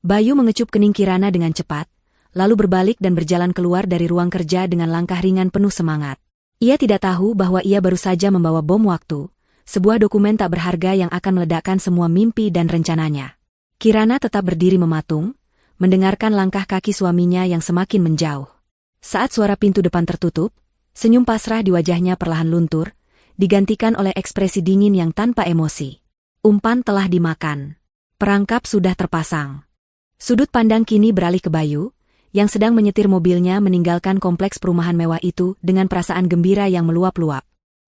Bayu mengecup kening Kirana dengan cepat, lalu berbalik dan berjalan keluar dari ruang kerja dengan langkah ringan penuh semangat. Ia tidak tahu bahwa ia baru saja membawa bom waktu, sebuah dokumen tak berharga yang akan meledakkan semua mimpi dan rencananya. Kirana tetap berdiri mematung, mendengarkan langkah kaki suaminya yang semakin menjauh. Saat suara pintu depan tertutup, senyum pasrah di wajahnya perlahan luntur, digantikan oleh ekspresi dingin yang tanpa emosi. Umpan telah dimakan. Perangkap sudah terpasang. Sudut pandang kini beralih ke Bayu, yang sedang menyetir mobilnya meninggalkan kompleks perumahan mewah itu dengan perasaan gembira yang meluap-luap.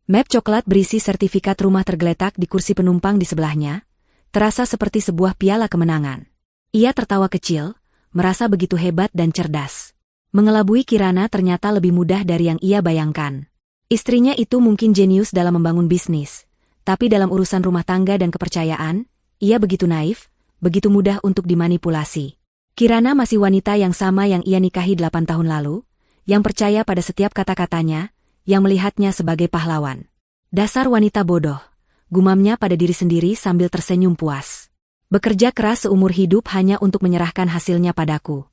Map coklat berisi sertifikat rumah tergeletak di kursi penumpang di sebelahnya, terasa seperti sebuah piala kemenangan. Ia tertawa kecil, merasa begitu hebat dan cerdas. Mengelabui Kirana ternyata lebih mudah dari yang ia bayangkan. Istrinya itu mungkin jenius dalam membangun bisnis, tapi dalam urusan rumah tangga dan kepercayaan, ia begitu naif, begitu mudah untuk dimanipulasi. Kirana masih wanita yang sama yang ia nikahi 8 tahun lalu, yang percaya pada setiap kata-katanya, yang melihatnya sebagai pahlawan. Dasar wanita bodoh, gumamnya pada diri sendiri sambil tersenyum puas. Bekerja keras seumur hidup hanya untuk menyerahkan hasilnya padaku.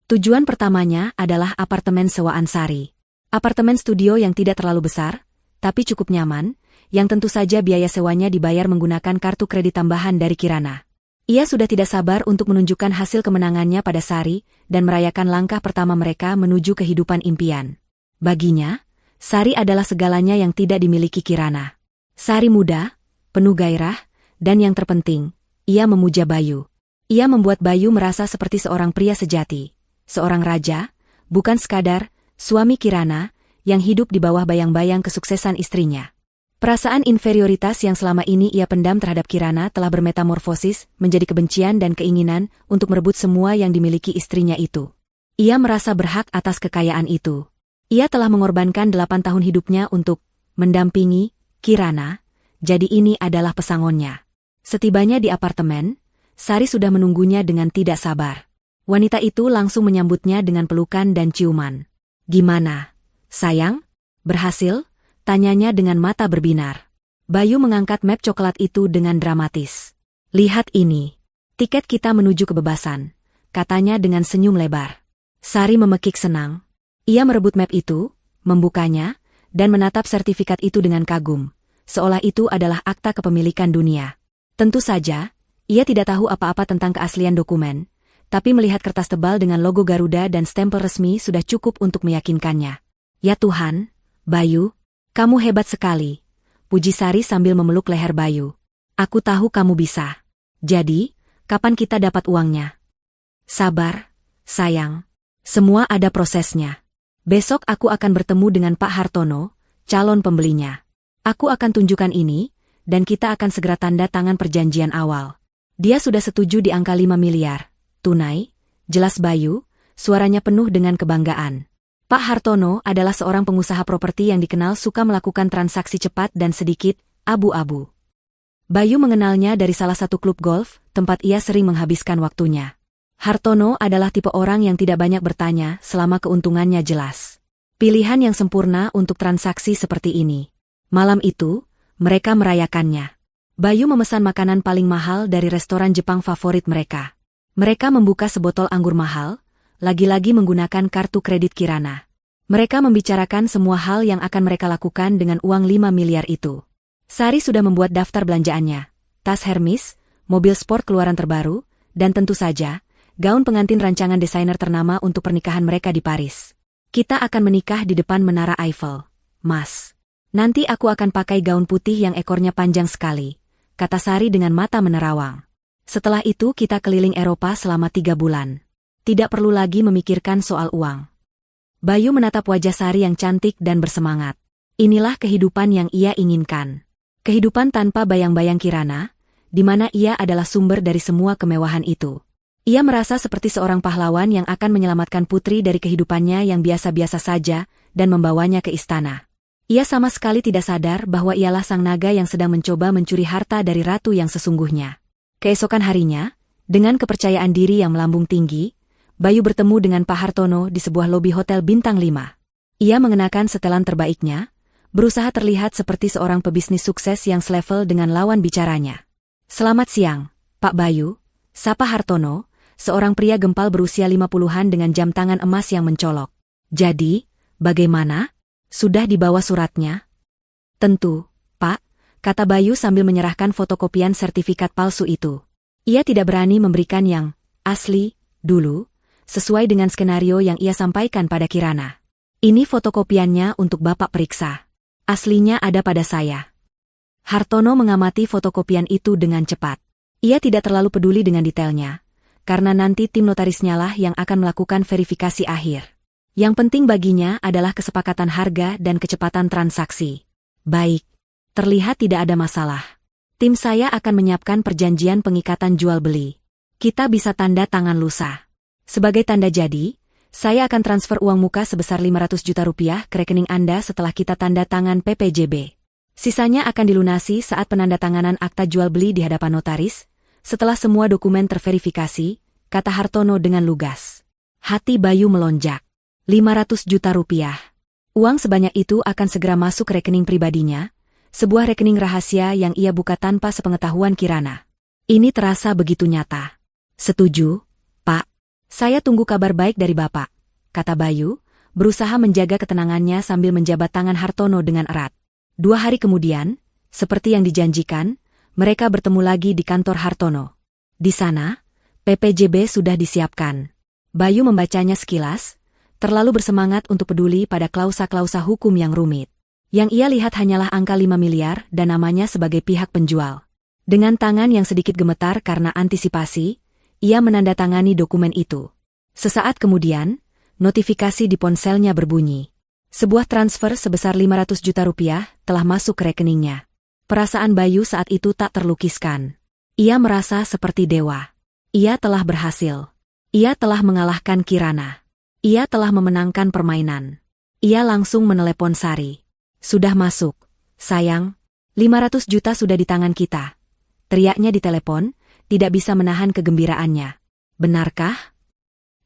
Tujuan pertamanya adalah apartemen sewaan Sari. Apartemen studio yang tidak terlalu besar, tapi cukup nyaman, yang tentu saja biaya sewanya dibayar menggunakan kartu kredit tambahan dari Kirana. Ia sudah tidak sabar untuk menunjukkan hasil kemenangannya pada Sari dan merayakan langkah pertama mereka menuju kehidupan impian. Baginya, Sari adalah segalanya yang tidak dimiliki Kirana. Sari muda, penuh gairah, dan yang terpenting, ia memuja Bayu. Ia membuat Bayu merasa seperti seorang pria sejati, seorang raja, bukan sekadar suami Kirana yang hidup di bawah bayang-bayang kesuksesan istrinya. Perasaan inferioritas yang selama ini ia pendam terhadap Kirana telah bermetamorfosis menjadi kebencian dan keinginan untuk merebut semua yang dimiliki istrinya itu. Ia merasa berhak atas kekayaan itu. Ia telah mengorbankan 8 tahun hidupnya untuk mendampingi Kirana, jadi ini adalah pesangonnya. Setibanya di apartemen, Sari sudah menunggunya dengan tidak sabar. Wanita itu langsung menyambutnya dengan pelukan dan ciuman. "Gimana, sayang? Berhasil?" tanyanya dengan mata berbinar. Bayu mengangkat map coklat itu dengan dramatis. "Lihat ini. Tiket kita menuju kebebasan," katanya dengan senyum lebar. Sari memekik senang. Ia merebut map itu, membukanya, dan menatap sertifikat itu dengan kagum, seolah itu adalah akta kepemilikan dunia. Tentu saja, ia tidak tahu apa-apa tentang keaslian dokumen, tapi melihat kertas tebal dengan logo Garuda dan stempel resmi sudah cukup untuk meyakinkannya. "Ya Tuhan, Bayu, kamu hebat sekali," puji Sari sambil memeluk leher Bayu. "Aku tahu kamu bisa. Jadi, kapan kita dapat uangnya?" "Sabar, sayang. Semua ada prosesnya. Besok aku akan bertemu dengan Pak Hartono, calon pembelinya. Aku akan tunjukkan ini, dan kita akan segera tanda tangan perjanjian awal. Dia sudah setuju di angka 5 miliar. Tunai," jelas Bayu, suaranya penuh dengan kebanggaan. Pak Hartono adalah seorang pengusaha properti yang dikenal suka melakukan transaksi cepat dan sedikit abu-abu. Bayu mengenalnya dari salah satu klub golf, tempat ia sering menghabiskan waktunya. Hartono adalah tipe orang yang tidak banyak bertanya selama keuntungannya jelas. Pilihan yang sempurna untuk transaksi seperti ini. Malam itu, mereka merayakannya. Bayu memesan makanan paling mahal dari restoran Jepang favorit mereka. Mereka membuka sebotol anggur mahal, lagi-lagi menggunakan kartu kredit Kirana. Mereka membicarakan semua hal yang akan mereka lakukan dengan uang 5 miliar itu. Sari sudah membuat daftar belanjaannya, tas Hermes, mobil sport keluaran terbaru, dan tentu saja, gaun pengantin rancangan desainer ternama untuk pernikahan mereka di Paris. "Kita akan menikah di depan Menara Eiffel, Mas. Nanti aku akan pakai gaun putih yang ekornya panjang sekali," kata Sari dengan mata menerawang. "Setelah itu kita keliling Eropa selama 3 bulan. Tidak perlu lagi memikirkan soal uang." Bayu menatap wajah Sari yang cantik dan bersemangat. Inilah kehidupan yang ia inginkan. Kehidupan tanpa bayang-bayang Kirana, di mana ia adalah sumber dari semua kemewahan itu. Ia merasa seperti seorang pahlawan yang akan menyelamatkan putri dari kehidupannya yang biasa-biasa saja dan membawanya ke istana. Ia sama sekali tidak sadar bahwa ialah sang naga yang sedang mencoba mencuri harta dari ratu yang sesungguhnya. Keesokan harinya, dengan kepercayaan diri yang melambung tinggi, Bayu bertemu dengan Pak Hartono di sebuah lobi hotel bintang 5. Ia mengenakan setelan terbaiknya, berusaha terlihat seperti seorang pebisnis sukses yang selevel dengan lawan bicaranya. "Selamat siang, Pak Bayu," sapa Hartono, seorang pria gempal berusia 50-an dengan jam tangan emas yang mencolok. "Jadi, bagaimana? Sudah dibawa suratnya?" "Tentu, Pak," kata Bayu sambil menyerahkan fotokopian sertifikat palsu itu. Ia tidak berani memberikan yang asli dulu, sesuai dengan skenario yang ia sampaikan pada Kirana. "Ini fotokopiannya untuk Bapak periksa. Aslinya ada pada saya." Hartono mengamati fotokopian itu dengan cepat. Ia tidak terlalu peduli dengan detailnya, karena nanti tim notarisnya lah yang akan melakukan verifikasi akhir. Yang penting baginya adalah kesepakatan harga dan kecepatan transaksi. "Baik, terlihat tidak ada masalah. Tim saya akan menyiapkan perjanjian pengikatan jual-beli. Kita bisa tanda tangan lusa. Sebagai tanda jadi, saya akan transfer uang muka sebesar 500 juta rupiah ke rekening Anda setelah kita tanda tangan PPJB. Sisanya akan dilunasi saat penandatanganan akta jual beli di hadapan notaris, Setelah semua dokumen terverifikasi, kata Hartono dengan lugas. Hati Bayu melonjak. 500 juta rupiah. Uang sebanyak itu akan segera masuk rekening pribadinya, sebuah rekening rahasia yang ia buka tanpa sepengetahuan Kirana. Ini terasa begitu nyata. Setuju, Pak. Saya tunggu kabar baik dari Bapak, kata Bayu, berusaha menjaga ketenangannya sambil menjabat tangan Hartono dengan erat. 2 hari kemudian, seperti yang dijanjikan, mereka bertemu lagi di kantor Hartono. Di sana, PPJB sudah disiapkan. Bayu membacanya sekilas, terlalu bersemangat untuk peduli pada klausa-klausa hukum yang rumit. Yang ia lihat hanyalah angka 5 miliar dan namanya sebagai pihak penjual. Dengan tangan yang sedikit gemetar karena antisipasi, ia menandatangani dokumen itu. Sesaat kemudian, notifikasi di ponselnya berbunyi. Sebuah transfer sebesar 500 juta rupiah telah masuk ke rekeningnya. Perasaan Bayu saat itu tak terlukiskan. Ia merasa seperti dewa. Ia telah berhasil. Ia telah mengalahkan Kirana. Ia telah memenangkan permainan. Ia langsung menelepon Sari. Sudah masuk, sayang. 500 juta sudah di tangan kita. Teriaknya di telepon, tidak bisa menahan kegembiraannya. Benarkah?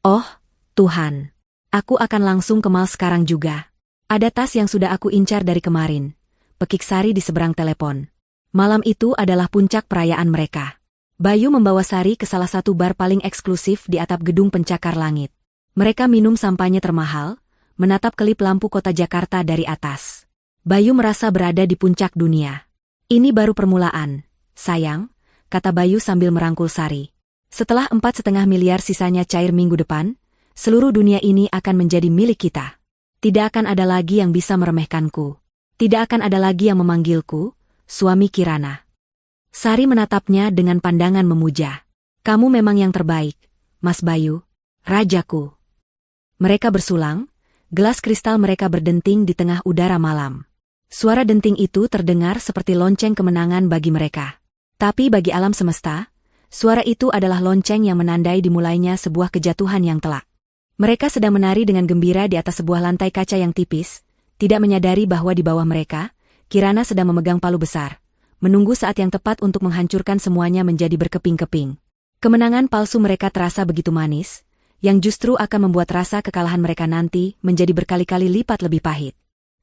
Oh, Tuhan. Aku akan langsung ke mall sekarang juga. Ada tas yang sudah aku incar dari kemarin. Pekik Sari di seberang telepon. Malam itu adalah puncak perayaan mereka. Bayu membawa Sari ke salah satu bar paling eksklusif di atap gedung pencakar langit. Mereka minum sampahnya termahal, menatap kelip lampu kota Jakarta dari atas. Bayu merasa berada di puncak dunia. Ini baru permulaan, sayang, kata Bayu sambil merangkul Sari. Setelah 4,5 miliar sisanya cair minggu depan, seluruh dunia ini akan menjadi milik kita. Tidak akan ada lagi yang bisa meremehkanku. Tidak akan ada lagi yang memanggilku, suami Kirana. Sari menatapnya dengan pandangan memuja. Kamu memang yang terbaik, Mas Bayu, rajaku. Mereka bersulang, gelas kristal mereka berdenting di tengah udara malam. Suara denting itu terdengar seperti lonceng kemenangan bagi mereka. Tapi bagi alam semesta, suara itu adalah lonceng yang menandai dimulainya sebuah kejatuhan yang telak. Mereka sedang menari dengan gembira di atas sebuah lantai kaca yang tipis, tidak menyadari bahwa di bawah mereka, Kirana sedang memegang palu besar, menunggu saat yang tepat untuk menghancurkan semuanya menjadi berkeping-keping. Kemenangan palsu mereka terasa begitu manis, yang justru akan membuat rasa kekalahan mereka nanti menjadi berkali-kali lipat lebih pahit.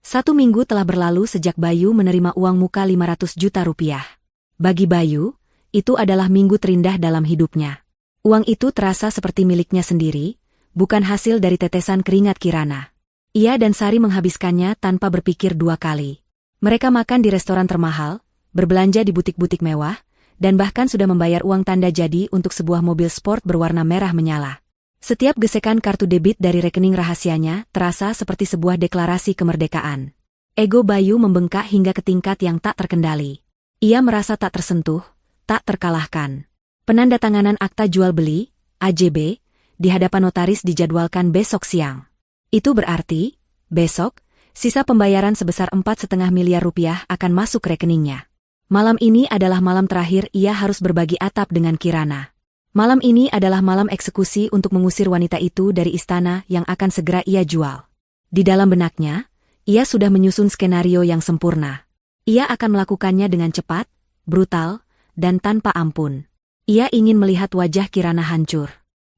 1 minggu telah berlalu sejak Bayu menerima uang muka 500 juta rupiah. Bagi Bayu, itu adalah minggu terindah dalam hidupnya. Uang itu terasa seperti miliknya sendiri, bukan hasil dari tetesan keringat Kirana. Ia dan Sari menghabiskannya tanpa berpikir 2 kali. Mereka makan di restoran termahal, berbelanja di butik-butik mewah, dan bahkan sudah membayar uang tanda jadi untuk sebuah mobil sport berwarna merah menyala. Setiap gesekan kartu debit dari rekening rahasianya terasa seperti sebuah deklarasi kemerdekaan. Ego Bayu membengkak hingga ke tingkat yang tak terkendali. Ia merasa tak tersentuh, tak terkalahkan. Penandatanganan akta jual beli, AJB, di hadapan notaris dijadwalkan besok siang. Itu berarti, besok, sisa pembayaran sebesar 4,5 miliar rupiah akan masuk rekeningnya. Malam ini adalah malam terakhir ia harus berbagi atap dengan Kirana. Malam ini adalah malam eksekusi untuk mengusir wanita itu dari istana yang akan segera ia jual. Di dalam benaknya, ia sudah menyusun skenario yang sempurna. Ia akan melakukannya dengan cepat, brutal, dan tanpa ampun. Ia ingin melihat wajah Kirana hancur.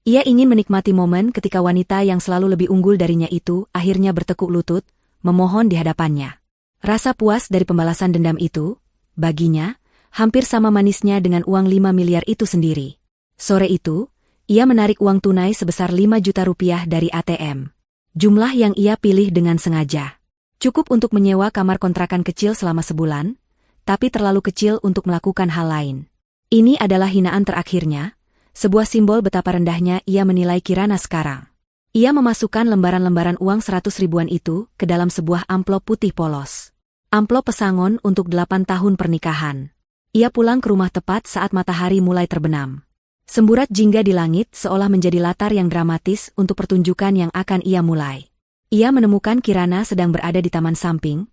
Ia ingin menikmati momen ketika wanita yang selalu lebih unggul darinya itu akhirnya bertekuk lutut, memohon di hadapannya. Rasa puas dari pembalasan dendam itu, baginya, hampir sama manisnya dengan uang 5 miliar itu sendiri. Sore itu, ia menarik uang tunai sebesar 5 juta rupiah dari ATM. Jumlah yang ia pilih dengan sengaja. Cukup untuk menyewa kamar kontrakan kecil selama sebulan, tapi terlalu kecil untuk melakukan hal lain. Ini adalah hinaan terakhirnya, sebuah simbol betapa rendahnya ia menilai Kirana sekarang. Ia memasukkan lembaran-lembaran uang 100 ribuan itu ke dalam sebuah amplop putih polos. Amplop pesangon untuk 8 tahun pernikahan. Ia pulang ke rumah tepat saat matahari mulai terbenam. Semburat jingga di langit seolah menjadi latar yang dramatis untuk pertunjukan yang akan ia mulai. Ia menemukan Kirana sedang berada di taman samping,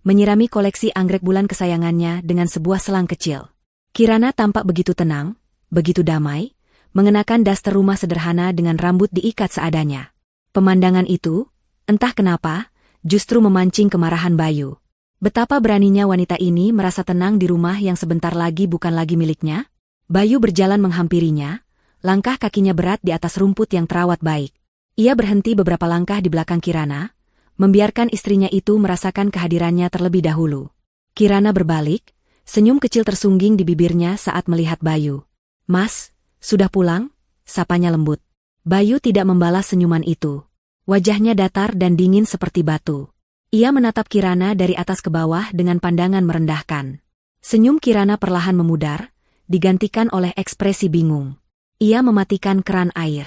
menyirami koleksi anggrek bulan kesayangannya dengan sebuah selang kecil. Kirana tampak begitu tenang, begitu damai, mengenakan daster rumah sederhana dengan rambut diikat seadanya. Pemandangan itu, entah kenapa, justru memancing kemarahan Bayu. Betapa beraninya wanita ini merasa tenang di rumah yang sebentar lagi bukan lagi miliknya? Bayu berjalan menghampirinya, langkah kakinya berat di atas rumput yang terawat baik. Ia berhenti beberapa langkah di belakang Kirana, membiarkan istrinya itu merasakan kehadirannya terlebih dahulu. Kirana berbalik, senyum kecil tersungging di bibirnya saat melihat Bayu. "Mas, sudah pulang?" sapanya lembut. Bayu tidak membalas senyuman itu. Wajahnya datar dan dingin seperti batu. Ia menatap Kirana dari atas ke bawah dengan pandangan merendahkan. Senyum Kirana perlahan memudar, digantikan oleh ekspresi bingung. Ia mematikan keran air.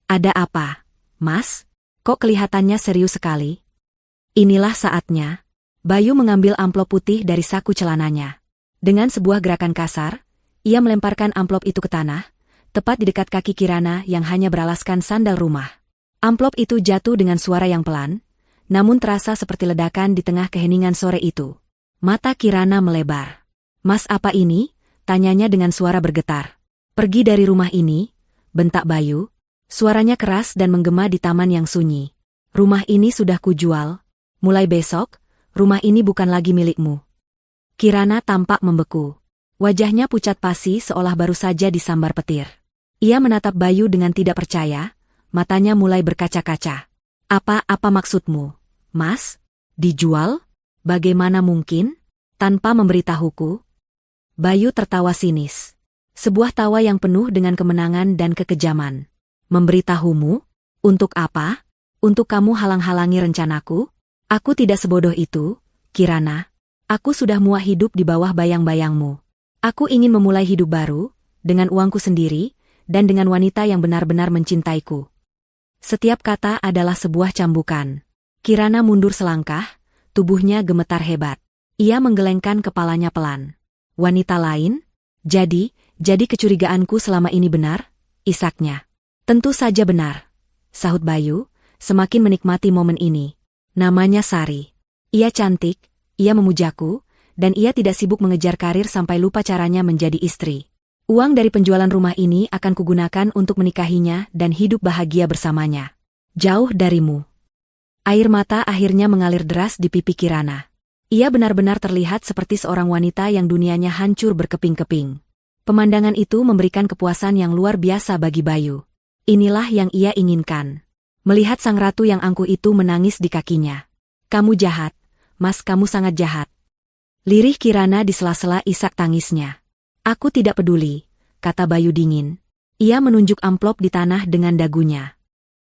"Ada apa, Mas? Kok kelihatannya serius sekali?" Inilah saatnya. Bayu mengambil amplop putih dari saku celananya. Dengan sebuah gerakan kasar, ia melemparkan amplop itu ke tanah, tepat di dekat kaki Kirana yang hanya beralaskan sandal rumah. Amplop itu jatuh dengan suara yang pelan, namun terasa seperti ledakan di tengah keheningan sore itu. Mata Kirana melebar. "Mas, apa ini?" tanyanya dengan suara bergetar. "Pergi dari rumah ini," bentak Bayu. Suaranya keras dan menggema di taman yang sunyi. "Rumah ini sudah kujual. Mulai besok, rumah ini bukan lagi milikmu." Kirana tampak membeku. Wajahnya pucat pasi seolah baru saja disambar petir. Ia menatap Bayu dengan tidak percaya, matanya mulai berkaca-kaca. Apa maksudmu, Mas? Dijual? Bagaimana mungkin? Tanpa memberitahuku?" Bayu tertawa sinis. Sebuah tawa yang penuh dengan kemenangan dan kekejaman. "Memberitahumu? Untuk apa? Untuk kamu halang-halangi rencanaku? Aku tidak sebodoh itu, Kirana. Aku sudah muak hidup di bawah bayang-bayangmu. Aku ingin memulai hidup baru, dengan uangku sendiri, dan dengan wanita yang benar-benar mencintaiku." Setiap kata adalah sebuah cambukan. Kirana mundur selangkah, tubuhnya gemetar hebat. Ia menggelengkan kepalanya pelan. "Wanita lain? Jadi kecurigaanku selama ini benar?" isaknya. "Tentu saja benar," sahut Bayu, semakin menikmati momen ini. "Namanya Sari. Ia cantik, ia memujaku, dan ia tidak sibuk mengejar karir sampai lupa caranya menjadi istri. Uang dari penjualan rumah ini akan kugunakan untuk menikahinya dan hidup bahagia bersamanya. Jauh darimu." Air mata akhirnya mengalir deras di pipi Kirana. Ia benar-benar terlihat seperti seorang wanita yang dunianya hancur berkeping-keping. Pemandangan itu memberikan kepuasan yang luar biasa bagi Bayu. Inilah yang ia inginkan. Melihat sang ratu yang angkuh itu menangis di kakinya. "Kamu jahat, Mas, kamu sangat jahat." Lirih Kirana di sela-sela isak tangisnya. "Aku tidak peduli," kata Bayu dingin. Ia menunjuk amplop di tanah dengan dagunya.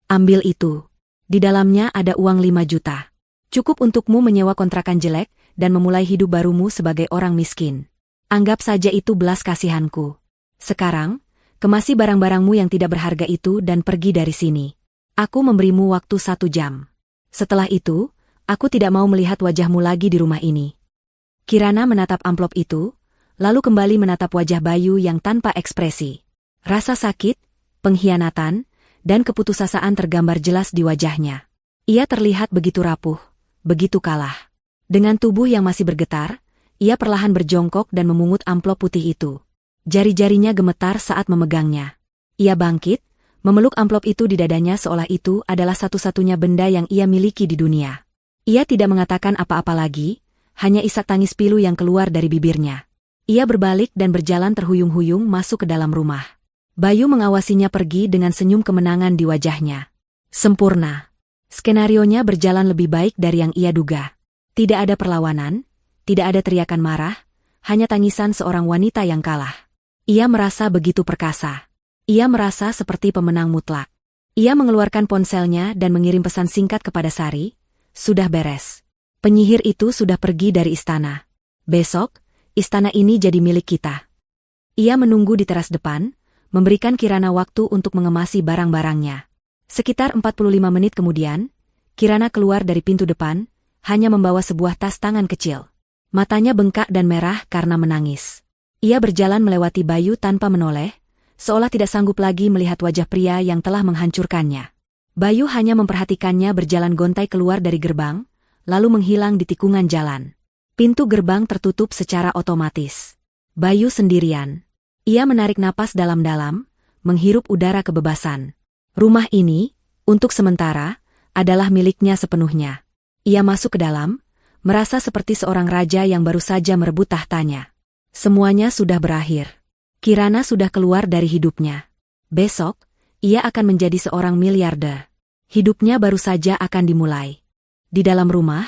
"Ambil itu. Di dalamnya ada uang 5 juta. Cukup untukmu menyewa kontrakan jelek dan memulai hidup barumu sebagai orang miskin. Anggap saja itu belas kasihanku. Sekarang, kemasi barang-barangmu yang tidak berharga itu dan pergi dari sini. Aku memberimu waktu 1 jam. Setelah itu, aku tidak mau melihat wajahmu lagi di rumah ini." Kirana menatap amplop itu, lalu kembali menatap wajah Bayu yang tanpa ekspresi. Rasa sakit, pengkhianatan, dan keputusasaan tergambar jelas di wajahnya. Ia terlihat begitu rapuh, begitu kalah. Dengan tubuh yang masih bergetar, ia perlahan berjongkok dan memungut amplop putih itu. Jari-jarinya gemetar saat memegangnya. Ia bangkit, memeluk amplop itu di dadanya seolah itu adalah satu-satunya benda yang ia miliki di dunia. Ia tidak mengatakan apa-apa lagi, hanya isak tangis pilu yang keluar dari bibirnya. Ia berbalik dan berjalan terhuyung-huyung masuk ke dalam rumah. Bayu mengawasinya pergi dengan senyum kemenangan di wajahnya. Sempurna. Skenarionya berjalan lebih baik dari yang ia duga. Tidak ada perlawanan, tidak ada teriakan marah, hanya tangisan seorang wanita yang kalah. Ia merasa begitu perkasa. Ia merasa seperti pemenang mutlak. Ia mengeluarkan ponselnya dan mengirim pesan singkat kepada Sari. "Sudah beres. Penyihir itu sudah pergi dari istana. Besok, istana ini jadi milik kita." Ia menunggu di teras depan, memberikan Kirana waktu untuk mengemasi barang-barangnya. Sekitar 45 menit kemudian, Kirana keluar dari pintu depan, hanya membawa sebuah tas tangan kecil. Matanya bengkak dan merah karena menangis. Ia berjalan melewati Bayu tanpa menoleh, seolah tidak sanggup lagi melihat wajah pria yang telah menghancurkannya. Bayu hanya memperhatikannya berjalan gontai keluar dari gerbang, lalu menghilang di tikungan jalan. Pintu gerbang tertutup secara otomatis. Bayu sendirian. Ia menarik napas dalam-dalam, menghirup udara kebebasan. Rumah ini, untuk sementara, adalah miliknya sepenuhnya. Ia masuk ke dalam, merasa seperti seorang raja yang baru saja merebut tahtanya. Semuanya sudah berakhir. Kirana sudah keluar dari hidupnya. Besok, ia akan menjadi seorang miliarder. Hidupnya baru saja akan dimulai. Di dalam rumah,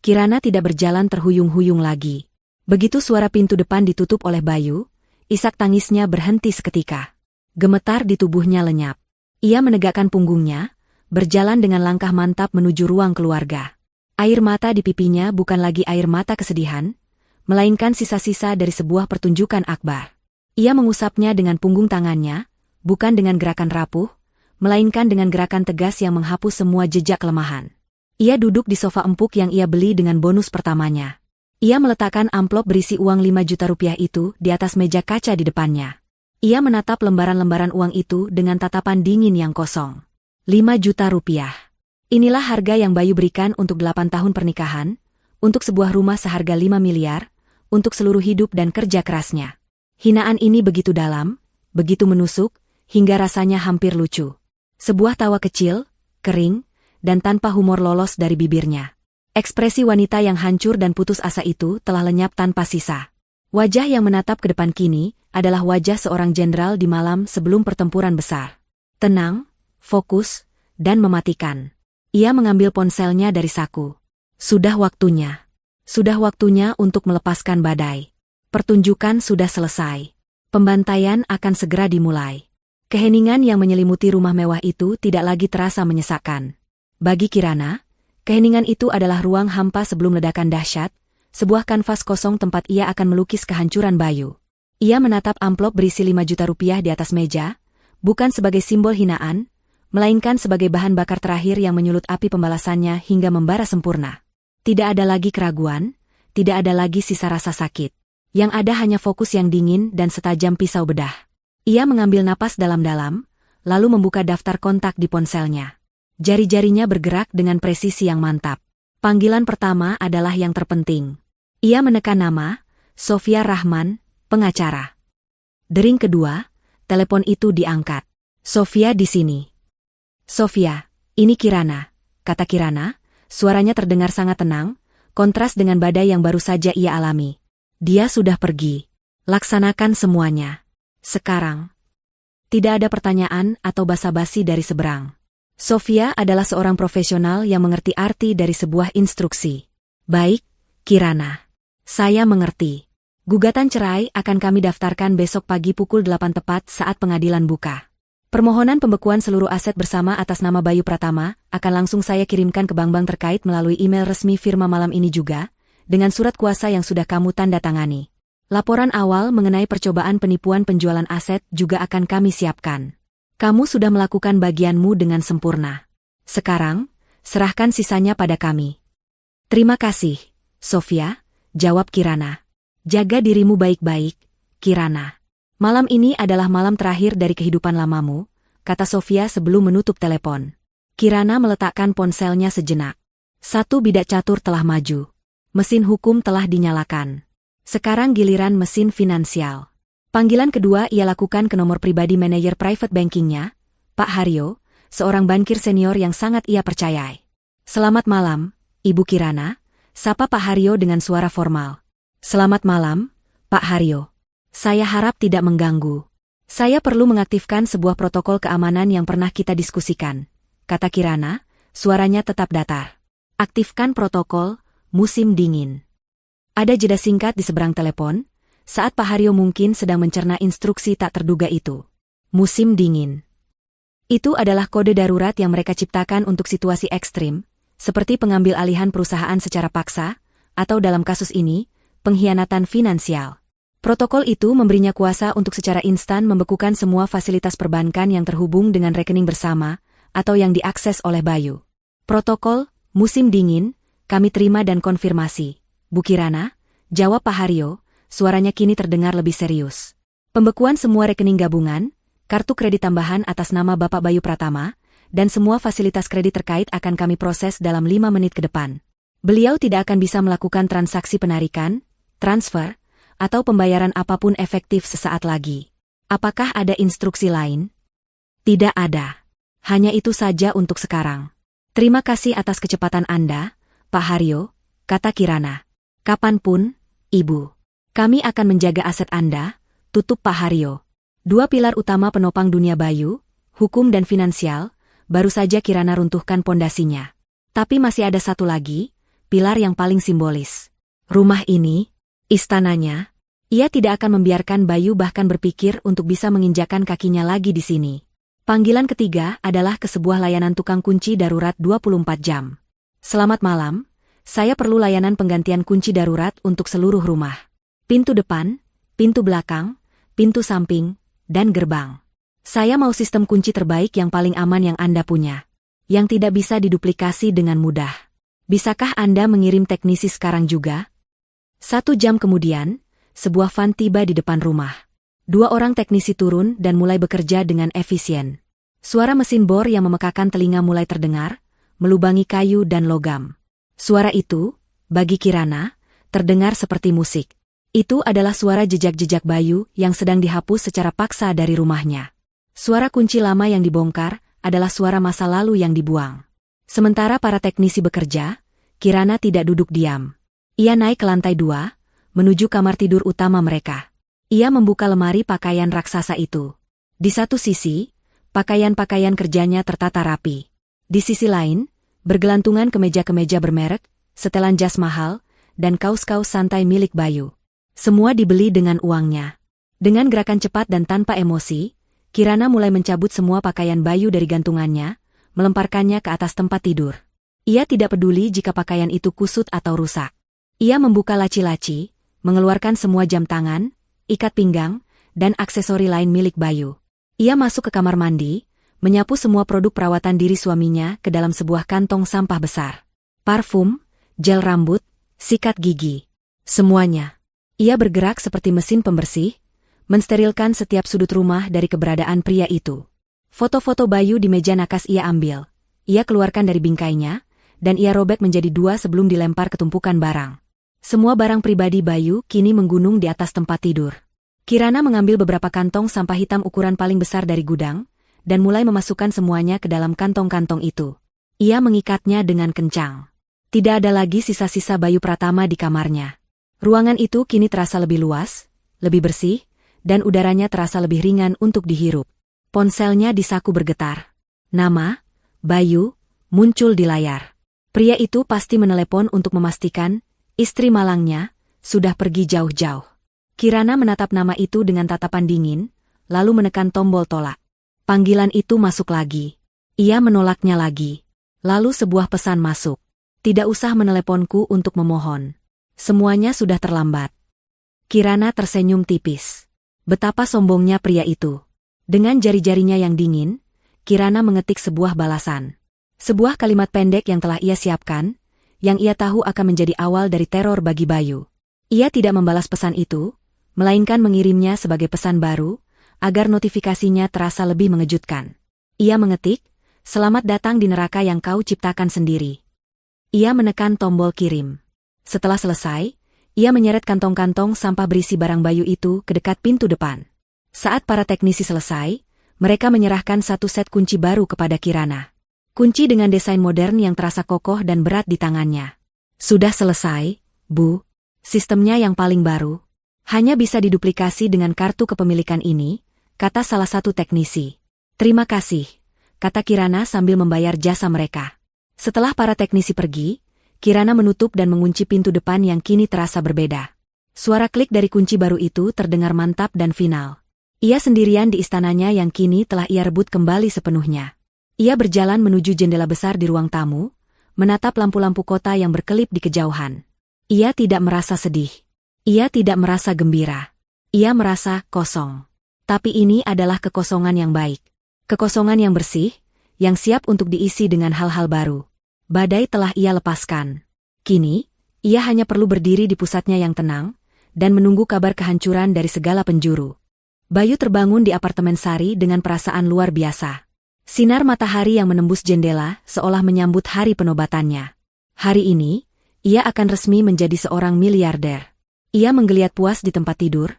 Kirana tidak berjalan terhuyung-huyung lagi. Begitu suara pintu depan ditutup oleh Bayu, isak tangisnya berhenti seketika. Gemetar di tubuhnya lenyap. Ia menegakkan punggungnya, berjalan dengan langkah mantap menuju ruang keluarga. Air mata di pipinya bukan lagi air mata kesedihan, melainkan sisa-sisa dari sebuah pertunjukan akbar. Ia mengusapnya dengan punggung tangannya, bukan dengan gerakan rapuh, melainkan dengan gerakan tegas yang menghapus semua jejak kelemahan. Ia duduk di sofa empuk yang ia beli dengan bonus pertamanya. Ia meletakkan amplop berisi uang 5 juta rupiah itu di atas meja kaca di depannya. Ia menatap lembaran-lembaran uang itu dengan tatapan dingin yang kosong. 5 juta rupiah. Inilah harga yang Bayu berikan untuk 8 tahun pernikahan, untuk sebuah rumah seharga 5 miliar, untuk seluruh hidup dan kerja kerasnya. Hinaan ini begitu dalam, begitu menusuk, hingga rasanya hampir lucu. Sebuah tawa kecil, kering, dan tanpa humor lolos dari bibirnya. Ekspresi wanita yang hancur dan putus asa itu telah lenyap tanpa sisa. Wajah yang menatap ke depan kini adalah wajah seorang jenderal di malam sebelum pertempuran besar. Tenang, fokus, dan mematikan. Ia mengambil ponselnya dari saku. Sudah waktunya. Sudah waktunya untuk melepaskan badai. Pertunjukan sudah selesai. Pembantaian akan segera dimulai. Keheningan yang menyelimuti rumah mewah itu tidak lagi terasa menyesakkan. Bagi Kirana, keheningan itu adalah ruang hampa sebelum ledakan dahsyat, sebuah kanvas kosong tempat ia akan melukis kehancuran Bayu. Ia menatap amplop berisi 5 juta rupiah di atas meja, bukan sebagai simbol hinaan, melainkan sebagai bahan bakar terakhir yang menyulut api pembalasannya hingga membara sempurna. Tidak ada lagi keraguan, tidak ada lagi sisa rasa sakit. Yang ada hanya fokus yang dingin dan setajam pisau bedah. Ia mengambil napas dalam-dalam, lalu membuka daftar kontak di ponselnya. Jari-jarinya bergerak dengan presisi yang mantap. Panggilan pertama adalah yang terpenting. Ia menekan nama, Sofia Rahman, pengacara. Dering kedua, telepon itu diangkat. Sofia di sini. Sofia, ini Kirana, kata Kirana, suaranya terdengar sangat tenang, kontras dengan badai yang baru saja ia alami. Dia sudah pergi. Laksanakan semuanya. Sekarang. Tidak ada pertanyaan atau basa-basi dari seberang. Sofia adalah seorang profesional yang mengerti arti dari sebuah instruksi. Baik, Kirana. Saya mengerti. Gugatan cerai akan kami daftarkan besok pagi pukul 8 tepat saat pengadilan buka. Permohonan pembekuan seluruh aset bersama atas nama Bayu Pratama akan langsung saya kirimkan ke bank-bank terkait melalui email resmi firma malam ini juga, dengan surat kuasa yang sudah kamu tanda tangani. Laporan awal mengenai percobaan penipuan penjualan aset juga akan kami siapkan. Kamu sudah melakukan bagianmu dengan sempurna. Sekarang, serahkan sisanya pada kami. Terima kasih, Sofia, jawab Kirana. Jaga dirimu baik-baik, Kirana. Malam ini adalah malam terakhir dari kehidupan lamamu, kata Sofia sebelum menutup telepon. Kirana meletakkan ponselnya sejenak. Satu bidak catur telah maju. Mesin hukum telah dinyalakan. Sekarang giliran mesin finansial. Panggilan kedua ia lakukan ke nomor pribadi manajer private bankingnya, Pak Haryo, seorang bankir senior yang sangat ia percayai. Selamat malam, Ibu Kirana, sapa Pak Haryo dengan suara formal. Selamat malam, Pak Haryo. Saya harap tidak mengganggu. Saya perlu mengaktifkan sebuah protokol keamanan yang pernah kita diskusikan, kata Kirana, suaranya tetap datar. Aktifkan protokol musim dingin. Ada jeda singkat di seberang telepon, saat Pak Haryo mungkin sedang mencerna instruksi tak terduga itu. Musim dingin. Itu adalah kode darurat yang mereka ciptakan untuk situasi ekstrim, seperti pengambil alihan perusahaan secara paksa, atau dalam kasus ini, pengkhianatan finansial. Protokol itu memberinya kuasa untuk secara instan membekukan semua fasilitas perbankan yang terhubung dengan rekening bersama, atau yang diakses oleh Bayu. Protokol musim dingin, kami terima dan konfirmasi. Bu Kirana, jawab Pak Haryo, suaranya kini terdengar lebih serius. Pembekuan semua rekening gabungan, kartu kredit tambahan atas nama Bapak Bayu Pratama, dan semua fasilitas kredit terkait akan kami proses dalam 5 menit ke depan. Beliau tidak akan bisa melakukan transaksi penarikan, transfer, atau pembayaran apapun efektif sesaat lagi. Apakah ada instruksi lain? Tidak ada. Hanya itu saja untuk sekarang. Terima kasih atas kecepatan Anda, Pak Haryo, kata Kirana. Kapanpun, Ibu. Kami akan menjaga aset Anda, tutup Pak Haryo. Dua pilar utama penopang dunia Bayu, hukum dan finansial, baru saja Kirana runtuhkan pondasinya. Tapi masih ada satu lagi, pilar yang paling simbolis. Rumah ini, istananya, ia tidak akan membiarkan Bayu bahkan berpikir untuk bisa menginjakan kakinya lagi di sini. Panggilan ketiga adalah ke sebuah layanan tukang kunci darurat 24 jam. Selamat malam, saya perlu layanan penggantian kunci darurat untuk seluruh rumah. Pintu depan, pintu belakang, pintu samping, dan gerbang. Saya mau sistem kunci terbaik yang paling aman yang Anda punya. Yang tidak bisa diduplikasi dengan mudah. Bisakah Anda mengirim teknisi sekarang juga? 1 jam kemudian, sebuah van tiba di depan rumah. 2 orang teknisi turun dan mulai bekerja dengan efisien. Suara mesin bor yang memekakan telinga mulai terdengar, melubangi kayu dan logam. Suara itu, bagi Kirana, terdengar seperti musik. Itu adalah suara jejak-jejak Bayu yang sedang dihapus secara paksa dari rumahnya. Suara kunci lama yang dibongkar adalah suara masa lalu yang dibuang. Sementara para teknisi bekerja, Kirana tidak duduk diam. Ia naik ke lantai 2, menuju kamar tidur utama mereka. Ia membuka lemari pakaian raksasa itu. Di satu sisi, pakaian-pakaian kerjanya tertata rapi. Di sisi lain, bergelantungan kemeja-kemeja bermerek, setelan jas mahal, dan kaus-kaus santai milik Bayu. Semua dibeli dengan uangnya. Dengan gerakan cepat dan tanpa emosi, Kirana mulai mencabut semua pakaian Bayu dari gantungannya, melemparkannya ke atas tempat tidur. Ia tidak peduli jika pakaian itu kusut atau rusak. Ia membuka laci-laci, mengeluarkan semua jam tangan, ikat pinggang, dan aksesori lain milik Bayu. Ia masuk ke kamar mandi, menyapu semua produk perawatan diri suaminya ke dalam sebuah kantong sampah besar. Parfum, gel rambut, sikat gigi. Semuanya. Ia bergerak seperti mesin pembersih, mensterilkan setiap sudut rumah dari keberadaan pria itu. Foto-foto Bayu di meja nakas ia ambil. Ia keluarkan dari bingkainya, dan ia robek menjadi 2 sebelum dilempar ke tumpukan barang. Semua barang pribadi Bayu kini menggunung di atas tempat tidur. Kirana mengambil beberapa kantong sampah hitam ukuran paling besar dari gudang, dan mulai memasukkan semuanya ke dalam kantong-kantong itu. Ia mengikatnya dengan kencang. Tidak ada lagi sisa-sisa Bayu Pratama di kamarnya. Ruangan itu kini terasa lebih luas, lebih bersih, dan udaranya terasa lebih ringan untuk dihirup. Ponselnya di saku bergetar. Nama, Bayu, muncul di layar. Pria itu pasti menelepon untuk memastikan, istri malangnya, sudah pergi jauh-jauh. Kirana menatap nama itu dengan tatapan dingin, lalu menekan tombol tolak. Panggilan itu masuk lagi. Ia menolaknya lagi. Lalu sebuah pesan masuk. Tidak usah meneleponku untuk memohon. Semuanya sudah terlambat. Kirana tersenyum tipis. Betapa sombongnya pria itu. Dengan jari-jarinya yang dingin, Kirana mengetik sebuah balasan. Sebuah kalimat pendek yang telah ia siapkan, yang ia tahu akan menjadi awal dari teror bagi Bayu. Ia tidak membalas pesan itu, melainkan mengirimnya sebagai pesan baru, agar notifikasinya terasa lebih mengejutkan. Ia mengetik, "Selamat datang di neraka yang kau ciptakan sendiri." Ia menekan tombol kirim. Setelah selesai, ia menyeret kantong-kantong sampah berisi barang Bayu itu ke dekat pintu depan. Saat para teknisi selesai, mereka menyerahkan 1 set kunci baru kepada Kirana. Kunci dengan desain modern yang terasa kokoh dan berat di tangannya. "Sudah selesai, Bu. Sistemnya yang paling baru. Hanya bisa diduplikasi dengan kartu kepemilikan ini," kata salah satu teknisi. "Terima kasih," kata Kirana sambil membayar jasa mereka. Setelah para teknisi pergi, Kirana menutup dan mengunci pintu depan yang kini terasa berbeda. Suara klik dari kunci baru itu terdengar mantap dan final. Ia sendirian di istananya yang kini telah ia rebut kembali sepenuhnya. Ia berjalan menuju jendela besar di ruang tamu, menatap lampu-lampu kota yang berkelip di kejauhan. Ia tidak merasa sedih. Ia tidak merasa gembira. Ia merasa kosong. Tapi ini adalah kekosongan yang baik. Kekosongan yang bersih, yang siap untuk diisi dengan hal-hal baru. Badai telah ia lepaskan. Kini, ia hanya perlu berdiri di pusatnya yang tenang, dan menunggu kabar kehancuran dari segala penjuru. Bayu terbangun di apartemen Sari dengan perasaan luar biasa. Sinar matahari yang menembus jendela seolah menyambut hari penobatannya. Hari ini, ia akan resmi menjadi seorang miliarder. Ia menggeliat puas di tempat tidur,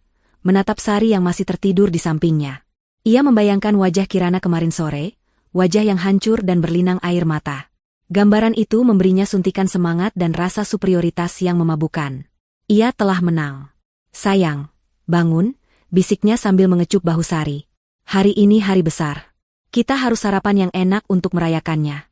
menatap Sari yang masih tertidur di sampingnya. Ia membayangkan wajah Kirana kemarin sore, wajah yang hancur dan berlinang air mata. Gambaran itu memberinya suntikan semangat dan rasa superioritas yang memabukkan. Ia telah menang. "Sayang, bangun," bisiknya sambil mengecup bahu Sari. Hari ini hari besar. Kita harus sarapan yang enak untuk merayakannya.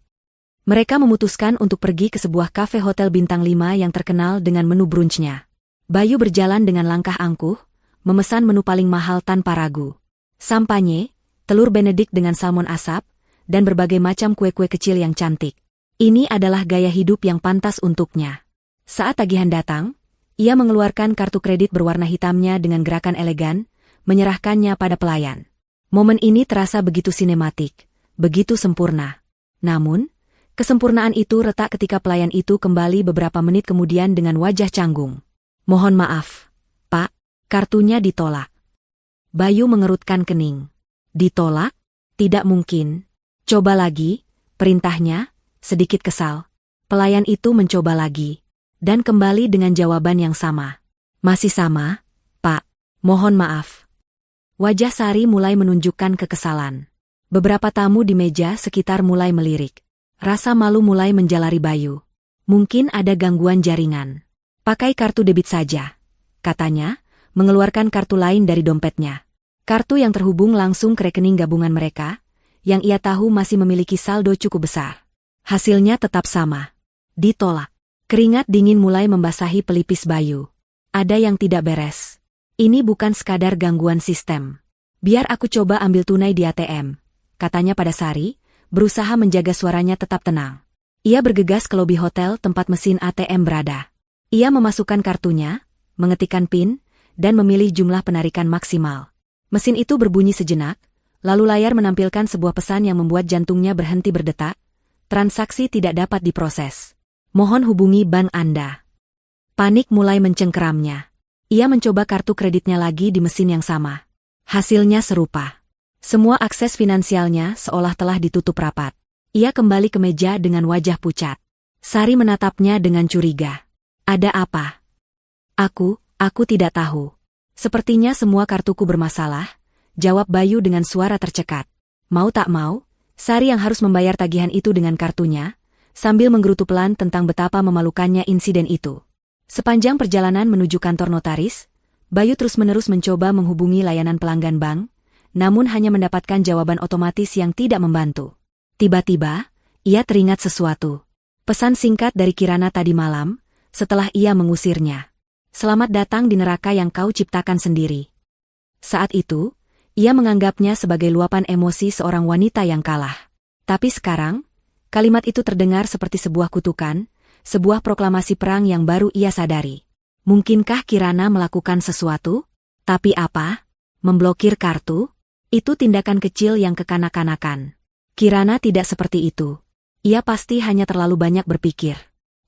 Mereka memutuskan untuk pergi ke sebuah kafe hotel bintang 5 yang terkenal dengan menu brunchnya. Bayu berjalan dengan langkah angkuh, memesan menu paling mahal tanpa ragu. Sampanye, telur Benedict dengan salmon asap, dan berbagai macam kue-kue kecil yang cantik. Ini adalah gaya hidup yang pantas untuknya. Saat tagihan datang, ia mengeluarkan kartu kredit berwarna hitamnya dengan gerakan elegan, menyerahkannya pada pelayan. Momen ini terasa begitu sinematik, begitu sempurna. Namun, kesempurnaan itu retak ketika pelayan itu kembali beberapa menit kemudian dengan wajah canggung. "Mohon maaf, Pak, kartunya ditolak." Bayu mengerutkan kening. "Ditolak? Tidak mungkin. Coba lagi," perintahnya, sedikit kesal. Pelayan itu mencoba lagi. Dan kembali dengan jawaban yang sama. "Masih sama, Pak. Mohon maaf." Wajah Sari mulai menunjukkan kekesalan. Beberapa tamu di meja sekitar mulai melirik. Rasa malu mulai menjalari Bayu. Mungkin ada gangguan jaringan. "Pakai kartu debit saja," katanya, mengeluarkan kartu lain dari dompetnya. Kartu yang terhubung langsung ke rekening gabungan mereka, yang ia tahu masih memiliki saldo cukup besar. Hasilnya tetap sama. Ditolak. Keringat dingin mulai membasahi pelipis Bayu. Ada yang tidak beres. "Ini bukan sekadar gangguan sistem. Biar aku coba ambil tunai di ATM," katanya pada Sari, berusaha menjaga suaranya tetap tenang. Ia bergegas ke lobi hotel tempat mesin ATM berada. Ia memasukkan kartunya, mengetikkan PIN, dan memilih jumlah penarikan maksimal. Mesin itu berbunyi sejenak, lalu layar menampilkan sebuah pesan yang membuat jantungnya berhenti berdetak. "Transaksi tidak dapat diproses. Mohon hubungi bank Anda." Panik mulai mencengkeramnya. Ia mencoba kartu kreditnya lagi di mesin yang sama. Hasilnya serupa. Semua akses finansialnya seolah telah ditutup rapat. Ia kembali ke meja dengan wajah pucat. Sari menatapnya dengan curiga. "Ada apa?" Aku tidak tahu. Sepertinya semua kartuku bermasalah," jawab Bayu dengan suara tercekat. Mau tak mau, Sari yang harus membayar tagihan itu dengan kartunya, sambil menggerutu pelan tentang betapa memalukannya insiden itu. Sepanjang perjalanan menuju kantor notaris, Bayu terus-menerus mencoba menghubungi layanan pelanggan bank, namun hanya mendapatkan jawaban otomatis yang tidak membantu. Tiba-tiba, ia teringat sesuatu. Pesan singkat dari Kirana tadi malam, setelah ia mengusirnya. "Selamat datang di neraka yang kau ciptakan sendiri." Saat itu, ia menganggapnya sebagai luapan emosi seorang wanita yang kalah. Tapi sekarang, kalimat itu terdengar seperti sebuah kutukan, sebuah proklamasi perang yang baru ia sadari. Mungkinkah Kirana melakukan sesuatu? Tapi apa? Memblokir kartu? Itu tindakan kecil yang kekanak-kanakan. Kirana tidak seperti itu. Ia pasti hanya terlalu banyak berpikir.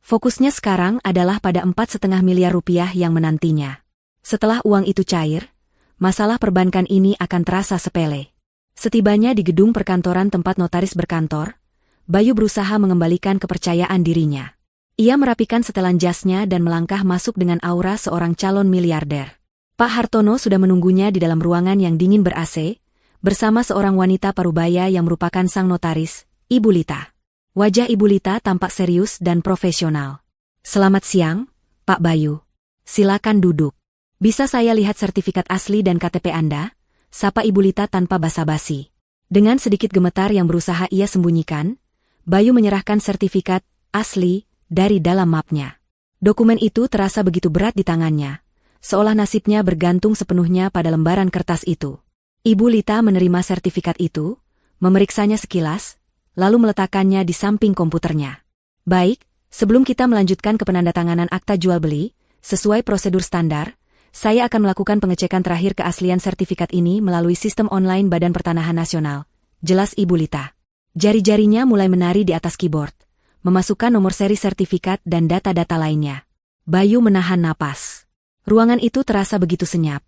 Fokusnya sekarang adalah pada 4,5 miliar rupiah yang menantinya. Setelah uang itu cair, masalah perbankan ini akan terasa sepele. Setibanya di gedung perkantoran tempat notaris berkantor, Bayu berusaha mengembalikan kepercayaan dirinya. Ia merapikan setelan jasnya dan melangkah masuk dengan aura seorang calon miliarder. Pak Hartono sudah menunggunya di dalam ruangan yang dingin ber-AC, bersama seorang wanita parubaya yang merupakan sang notaris, Ibu Lita. Wajah Ibu Lita tampak serius dan profesional. "Selamat siang, Pak Bayu. Silakan duduk. Bisa saya lihat sertifikat asli dan KTP Anda?" sapa Ibu Lita tanpa basa-basi. Dengan sedikit gemetar yang berusaha ia sembunyikan, Bayu menyerahkan sertifikat asli dari dalam mapnya. Dokumen itu terasa begitu berat di tangannya, seolah nasibnya bergantung sepenuhnya pada lembaran kertas itu. Ibu Lita menerima sertifikat itu, memeriksanya sekilas, lalu meletakkannya di samping komputernya. "Baik, sebelum kita melanjutkan ke penandatanganan akta jual beli, sesuai prosedur standar, saya akan melakukan pengecekan terakhir keaslian sertifikat ini melalui sistem online Badan Pertanahan Nasional," jelas Ibu Lita. Jari-jarinya mulai menari di atas keyboard, memasukkan nomor seri sertifikat dan data-data lainnya. Bayu menahan napas. Ruangan itu terasa begitu senyap,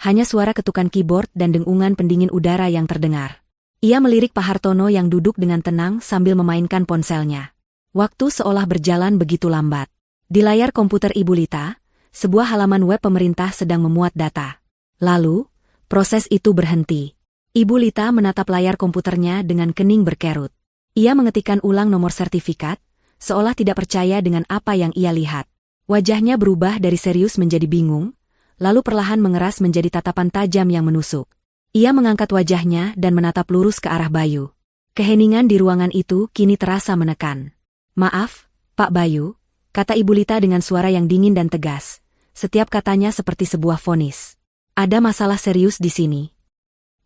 hanya suara ketukan keyboard dan dengungan pendingin udara yang terdengar. Ia melirik Pak Hartono yang duduk dengan tenang sambil memainkan ponselnya. Waktu seolah berjalan begitu lambat. Di layar komputer Ibu Lita, sebuah halaman web pemerintah sedang memuat data. Lalu, proses itu berhenti. Ibu Lita menatap layar komputernya dengan kening berkerut. Ia mengetikkan ulang nomor sertifikat, seolah tidak percaya dengan apa yang ia lihat. Wajahnya berubah dari serius menjadi bingung, lalu perlahan mengeras menjadi tatapan tajam yang menusuk. Ia mengangkat wajahnya dan menatap lurus ke arah Bayu. Keheningan di ruangan itu kini terasa menekan. "Maaf, Pak Bayu," kata Ibu Lita dengan suara yang dingin dan tegas. Setiap katanya seperti sebuah vonis. "Ada masalah serius di sini."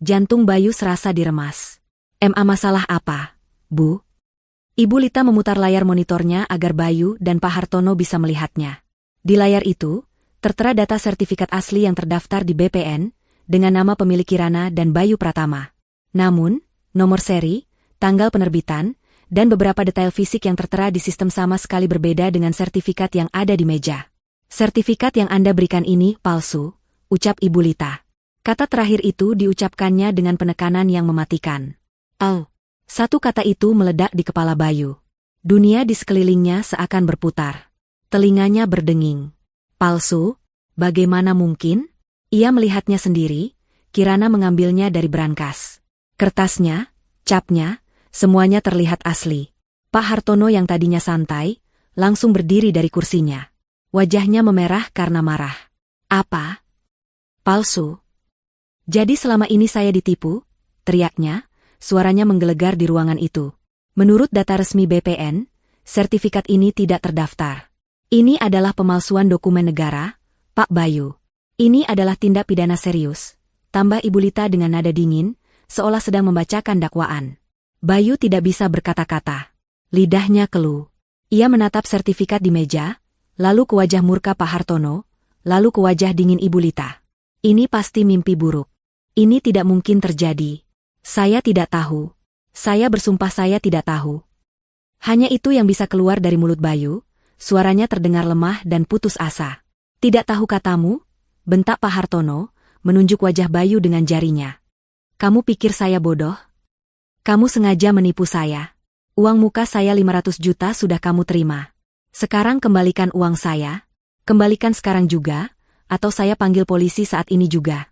Jantung Bayu serasa diremas. Masalah apa, Bu?" Ibu Lita memutar layar monitornya agar Bayu dan Pak Hartono bisa melihatnya. Di layar itu, tertera data sertifikat asli yang terdaftar di BPN, dengan nama pemilik Kirana dan Bayu Pratama. Namun, nomor seri, tanggal penerbitan, dan beberapa detail fisik yang tertera di sistem sama sekali berbeda dengan sertifikat yang ada di meja. "Sertifikat yang Anda berikan ini palsu," ucap Ibu Lita. Kata terakhir itu diucapkannya dengan penekanan yang mematikan. "Oh." Satu kata itu meledak di kepala Bayu. Dunia di sekelilingnya seakan berputar. Telinganya berdenging. "Palsu? Bagaimana mungkin?" Ia melihatnya sendiri, Kirana mengambilnya dari brankas. Kertasnya, capnya, semuanya terlihat asli. Pak Hartono yang tadinya santai, langsung berdiri dari kursinya. Wajahnya memerah karena marah. "Apa? Palsu? Jadi selama ini saya ditipu?" teriaknya, suaranya menggelegar di ruangan itu. "Menurut data resmi BPN, sertifikat ini tidak terdaftar. Ini adalah pemalsuan dokumen negara, Pak Bayu. Ini adalah tindak pidana serius," tambah Ibu Lita dengan nada dingin, seolah sedang membacakan dakwaan. Bayu tidak bisa berkata-kata. Lidahnya keluh. Ia menatap sertifikat di meja, lalu ke wajah murka Pak Hartono, lalu ke wajah dingin Ibu Lita. "Ini pasti mimpi buruk. Ini tidak mungkin terjadi. Saya tidak tahu. Saya bersumpah saya tidak tahu." Hanya itu yang bisa keluar dari mulut Bayu, suaranya terdengar lemah dan putus asa. "Tidak tahu katamu?" bentak Pak Hartono, menunjuk wajah Bayu dengan jarinya. "Kamu pikir saya bodoh? Kamu sengaja menipu saya. Uang muka saya 500 juta sudah kamu terima. Sekarang kembalikan uang saya. Kembalikan sekarang juga, atau saya panggil polisi saat ini juga."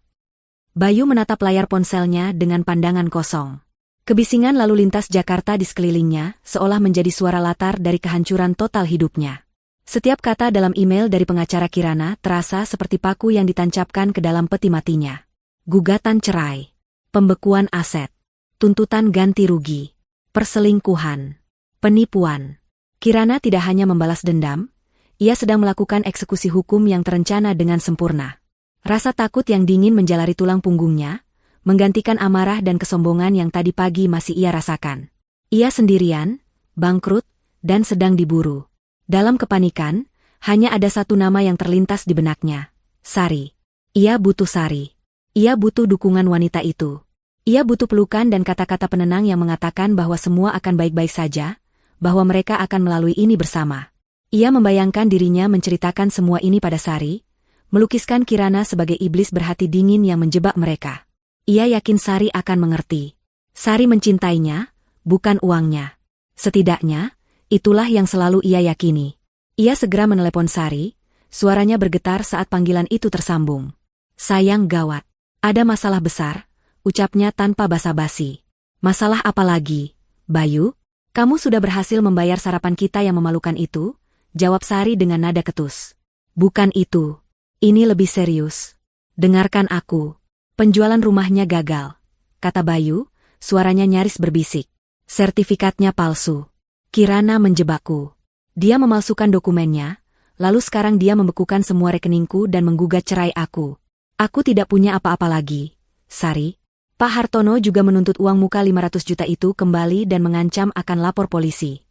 Bayu menatap layar ponselnya dengan pandangan kosong. Kebisingan lalu lintas Jakarta di sekelilingnya, seolah menjadi suara latar dari kehancuran total hidupnya. Setiap kata dalam email dari pengacara Kirana terasa seperti paku yang ditancapkan ke dalam peti matinya. Gugatan cerai, pembekuan aset, tuntutan ganti rugi, perselingkuhan, penipuan. Kirana tidak hanya membalas dendam, ia sedang melakukan eksekusi hukum yang terencana dengan sempurna. Rasa takut yang dingin menjalari tulang punggungnya, menggantikan amarah dan kesombongan yang tadi pagi masih ia rasakan. Ia sendirian, bangkrut, dan sedang diburu. Dalam kepanikan, hanya ada satu nama yang terlintas di benaknya. Sari. Ia butuh Sari. Ia butuh dukungan wanita itu. Ia butuh pelukan dan kata-kata penenang yang mengatakan bahwa semua akan baik-baik saja, bahwa mereka akan melalui ini bersama. Ia membayangkan dirinya menceritakan semua ini pada Sari, melukiskan Kirana sebagai iblis berhati dingin yang menjebak mereka. Ia yakin Sari akan mengerti. Sari mencintainya, bukan uangnya. Setidaknya, itulah yang selalu ia yakini. Ia segera menelepon Sari, suaranya bergetar saat panggilan itu tersambung. "Sayang gawat. Ada masalah besar," ucapnya tanpa basa-basi. "Masalah apa lagi, Bayu? Kamu sudah berhasil membayar sarapan kita yang memalukan itu?" jawab Sari dengan nada ketus. "Bukan itu. Ini lebih serius. Dengarkan aku. Penjualan rumahnya gagal," kata Bayu, suaranya nyaris berbisik. "Sertifikatnya palsu. Kirana menjebakku. Dia memalsukan dokumennya, lalu sekarang dia membekukan semua rekeningku dan menggugat cerai aku. Aku tidak punya apa-apa lagi, Sari." Pak Hartono juga menuntut uang muka 500 juta itu kembali dan mengancam akan lapor polisi.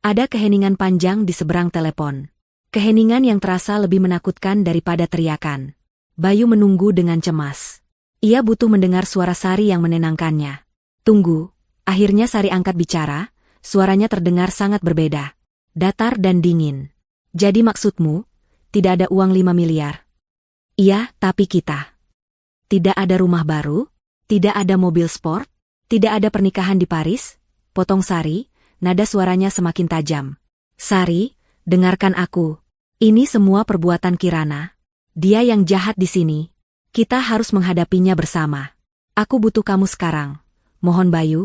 Ada keheningan panjang di seberang telepon. Keheningan yang terasa lebih menakutkan daripada teriakan. Bayu menunggu dengan cemas. Ia butuh mendengar suara Sari yang menenangkannya. "Tunggu." Akhirnya Sari angkat bicara. Suaranya terdengar sangat berbeda. Datar dan dingin. "Jadi maksudmu, tidak ada uang 5 miliar? "Iya, tapi kita. Tidak ada rumah baru? Tidak ada mobil sport? Tidak ada pernikahan di Paris?" potong Sari, nada suaranya semakin tajam. "Sari, dengarkan aku. Ini semua perbuatan Kirana. Dia yang jahat di sini. Kita harus menghadapinya bersama. Aku butuh kamu sekarang. Mohon Bayu.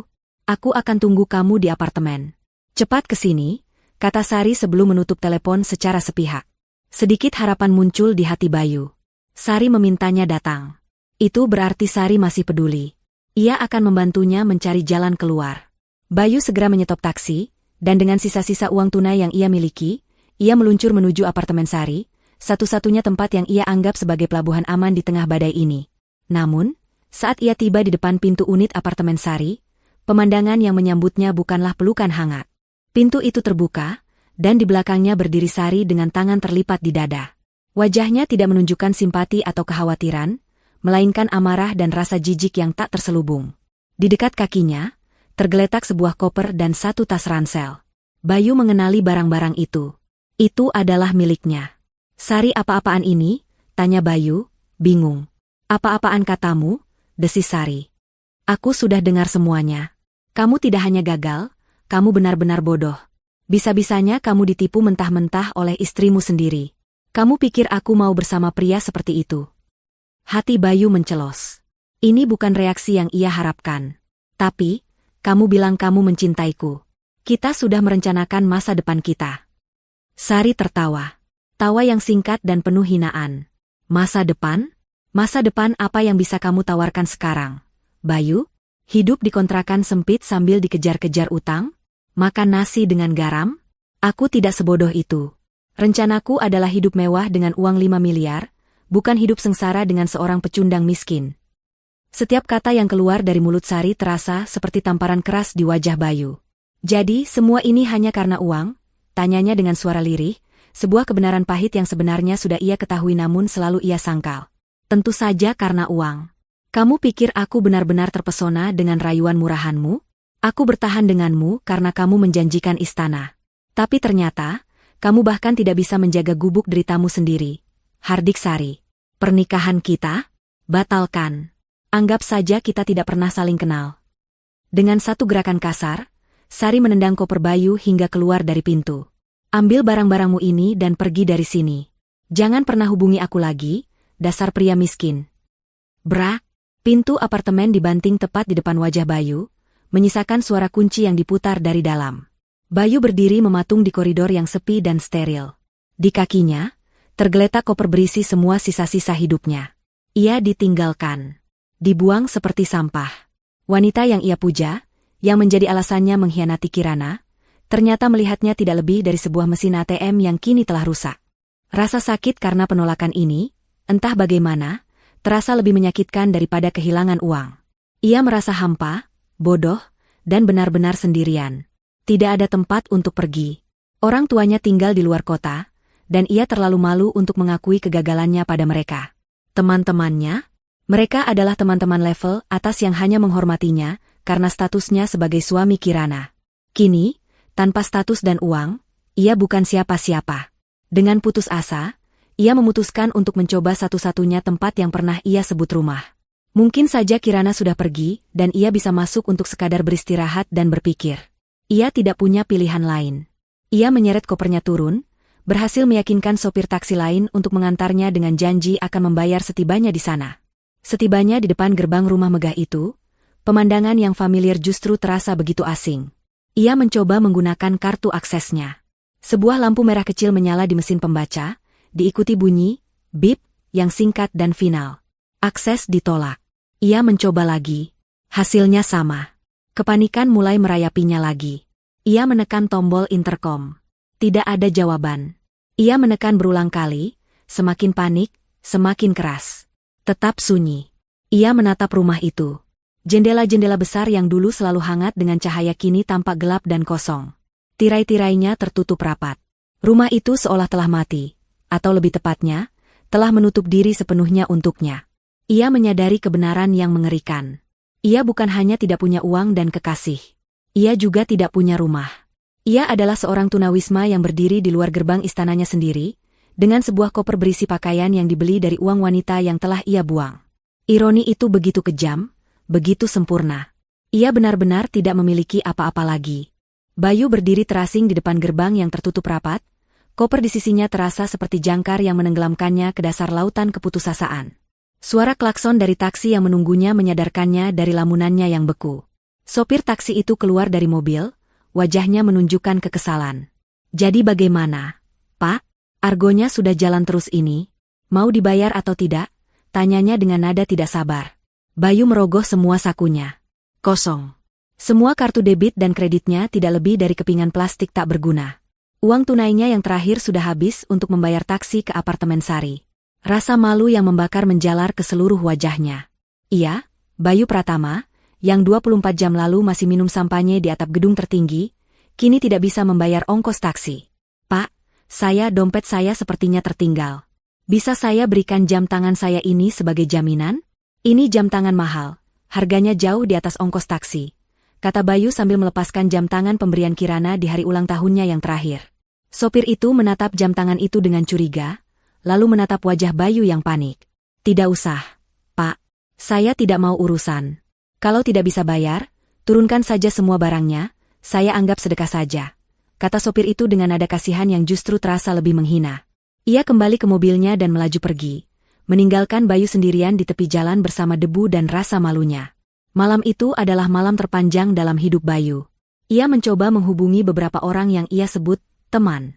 Aku akan tunggu kamu di apartemen. Cepat ke sini," kata Sari sebelum menutup telepon secara sepihak. Sedikit harapan muncul di hati Bayu. Sari memintanya datang. Itu berarti Sari masih peduli. Ia akan membantunya mencari jalan keluar. Bayu segera menyetop taksi, dan dengan sisa-sisa uang tunai yang ia miliki, ia meluncur menuju apartemen Sari, satu-satunya tempat yang ia anggap sebagai pelabuhan aman di tengah badai ini. Namun, saat ia tiba di depan pintu unit apartemen Sari, pemandangan yang menyambutnya bukanlah pelukan hangat. Pintu itu terbuka, dan di belakangnya berdiri Sari dengan tangan terlipat di dada. Wajahnya tidak menunjukkan simpati atau kekhawatiran, melainkan amarah dan rasa jijik yang tak terselubung. Di dekat kakinya, tergeletak sebuah koper dan satu tas ransel. Bayu mengenali barang-barang itu. Itu adalah miliknya. Sari, apa-apaan ini? Tanya Bayu, bingung. Apa-apaan katamu? Desis Sari. Aku sudah dengar semuanya. Kamu tidak hanya gagal, kamu benar-benar bodoh. Bisa-bisanya kamu ditipu mentah-mentah oleh istrimu sendiri. Kamu pikir aku mau bersama pria seperti itu? Hati Bayu mencelos. Ini bukan reaksi yang ia harapkan. Tapi, kamu bilang kamu mencintaiku. Kita sudah merencanakan masa depan kita. Sari tertawa. Tawa yang singkat dan penuh hinaan. Masa depan? Masa depan apa yang bisa kamu tawarkan sekarang? Bayu? Hidup di kontrakan sempit sambil dikejar-kejar utang? Makan nasi dengan garam? Aku tidak sebodoh itu. Rencanaku adalah hidup mewah dengan uang 5 miliar, bukan hidup sengsara dengan seorang pecundang miskin. Setiap kata yang keluar dari mulut Sari terasa seperti tamparan keras di wajah Bayu. Jadi, semua ini hanya karena uang? Tanyanya dengan suara lirih, sebuah kebenaran pahit yang sebenarnya sudah ia ketahui namun selalu ia sangkal. Tentu saja karena uang. Kamu pikir aku benar-benar terpesona dengan rayuan murahanmu? Aku bertahan denganmu karena kamu menjanjikan istana. Tapi ternyata, kamu bahkan tidak bisa menjaga gubuk deritamu sendiri. Hardik Sari. Pernikahan kita? Batalkan. Anggap saja kita tidak pernah saling kenal. Dengan satu gerakan kasar, Sari menendang koper Bayu hingga keluar dari pintu. Ambil barang-barangmu ini dan pergi dari sini. Jangan pernah hubungi aku lagi, dasar pria miskin. Brak! Pintu apartemen dibanting tepat di depan wajah Bayu, menyisakan suara kunci yang diputar dari dalam. Bayu berdiri mematung di koridor yang sepi dan steril. Di kakinya, tergeletak koper berisi semua sisa-sisa hidupnya. Ia ditinggalkan. Dibuang seperti sampah. Wanita yang ia puja, yang menjadi alasannya mengkhianati Kirana, ternyata melihatnya tidak lebih dari sebuah mesin ATM yang kini telah rusak. Rasa sakit karena penolakan ini, entah bagaimana, terasa lebih menyakitkan daripada kehilangan uang. Ia merasa hampa, bodoh, dan benar-benar sendirian. Tidak ada tempat untuk pergi. Orang tuanya tinggal di luar kota, dan ia terlalu malu untuk mengakui kegagalannya pada mereka. Teman-temannya? Mereka adalah teman-teman level atas yang hanya menghormatinya karena statusnya sebagai suami Kirana. Kini, tanpa status dan uang, ia bukan siapa-siapa. Dengan putus asa, ia memutuskan untuk mencoba satu-satunya tempat yang pernah ia sebut rumah. Mungkin saja Kirana sudah pergi dan ia bisa masuk untuk sekadar beristirahat dan berpikir. Ia tidak punya pilihan lain. Ia menyeret kopernya turun, berhasil meyakinkan sopir taksi lain untuk mengantarnya dengan janji akan membayar setibanya di sana. Setibanya di depan gerbang rumah megah itu, pemandangan yang familiar justru terasa begitu asing. Ia mencoba menggunakan kartu aksesnya. Sebuah lampu merah kecil menyala di mesin pembaca, diikuti bunyi, bip, yang singkat dan final. Akses ditolak. Ia mencoba lagi. Hasilnya sama. Kepanikan mulai merayapinya lagi. Ia menekan tombol intercom. Tidak ada jawaban. Ia menekan berulang kali, semakin panik, semakin keras. Tetap sunyi. Ia menatap rumah itu. Jendela-jendela besar yang dulu selalu hangat dengan cahaya kini tampak gelap dan kosong. Tirai-tirainya tertutup rapat. Rumah itu seolah telah mati, atau lebih tepatnya, telah menutup diri sepenuhnya untuknya. Ia menyadari kebenaran yang mengerikan. Ia bukan hanya tidak punya uang dan kekasih. Ia juga tidak punya rumah. Ia adalah seorang tunawisma yang berdiri di luar gerbang istananya sendiri, dengan sebuah koper berisi pakaian yang dibeli dari uang wanita yang telah ia buang. Ironi itu begitu kejam, begitu sempurna. Ia benar-benar tidak memiliki apa-apa lagi. Bayu berdiri terasing di depan gerbang yang tertutup rapat, koper di sisinya terasa seperti jangkar yang menenggelamkannya ke dasar lautan keputusasaan. Suara klakson dari taksi yang menunggunya menyadarkannya dari lamunannya yang beku. Sopir taksi itu keluar dari mobil, wajahnya menunjukkan kekesalan. Jadi bagaimana, Pak? Argonya sudah jalan terus ini? Mau dibayar atau tidak? Tanyanya dengan nada tidak sabar. Bayu merogoh semua sakunya. Kosong. Semua kartu debit dan kreditnya tidak lebih dari kepingan plastik tak berguna. Uang tunainya yang terakhir sudah habis untuk membayar taksi ke apartemen Sari. Rasa malu yang membakar menjalar ke seluruh wajahnya. Ia, Bayu Pratama, yang 24 jam lalu masih minum sampanye di atap gedung tertinggi, kini tidak bisa membayar ongkos taksi. Pak, dompet saya sepertinya tertinggal. Bisa saya berikan jam tangan saya ini sebagai jaminan? Ini jam tangan mahal, harganya jauh di atas ongkos taksi, kata Bayu sambil melepaskan jam tangan pemberian Kirana di hari ulang tahunnya yang terakhir. Sopir itu menatap jam tangan itu dengan curiga, lalu menatap wajah Bayu yang panik. Tidak usah, Pak. Saya tidak mau urusan. Kalau tidak bisa bayar, turunkan saja semua barangnya, saya anggap sedekah saja, kata sopir itu dengan nada kasihan yang justru terasa lebih menghina. Ia kembali ke mobilnya dan melaju pergi, meninggalkan Bayu sendirian di tepi jalan bersama debu dan rasa malunya. Malam itu adalah malam terpanjang dalam hidup Bayu. Ia mencoba menghubungi beberapa orang yang ia sebut teman.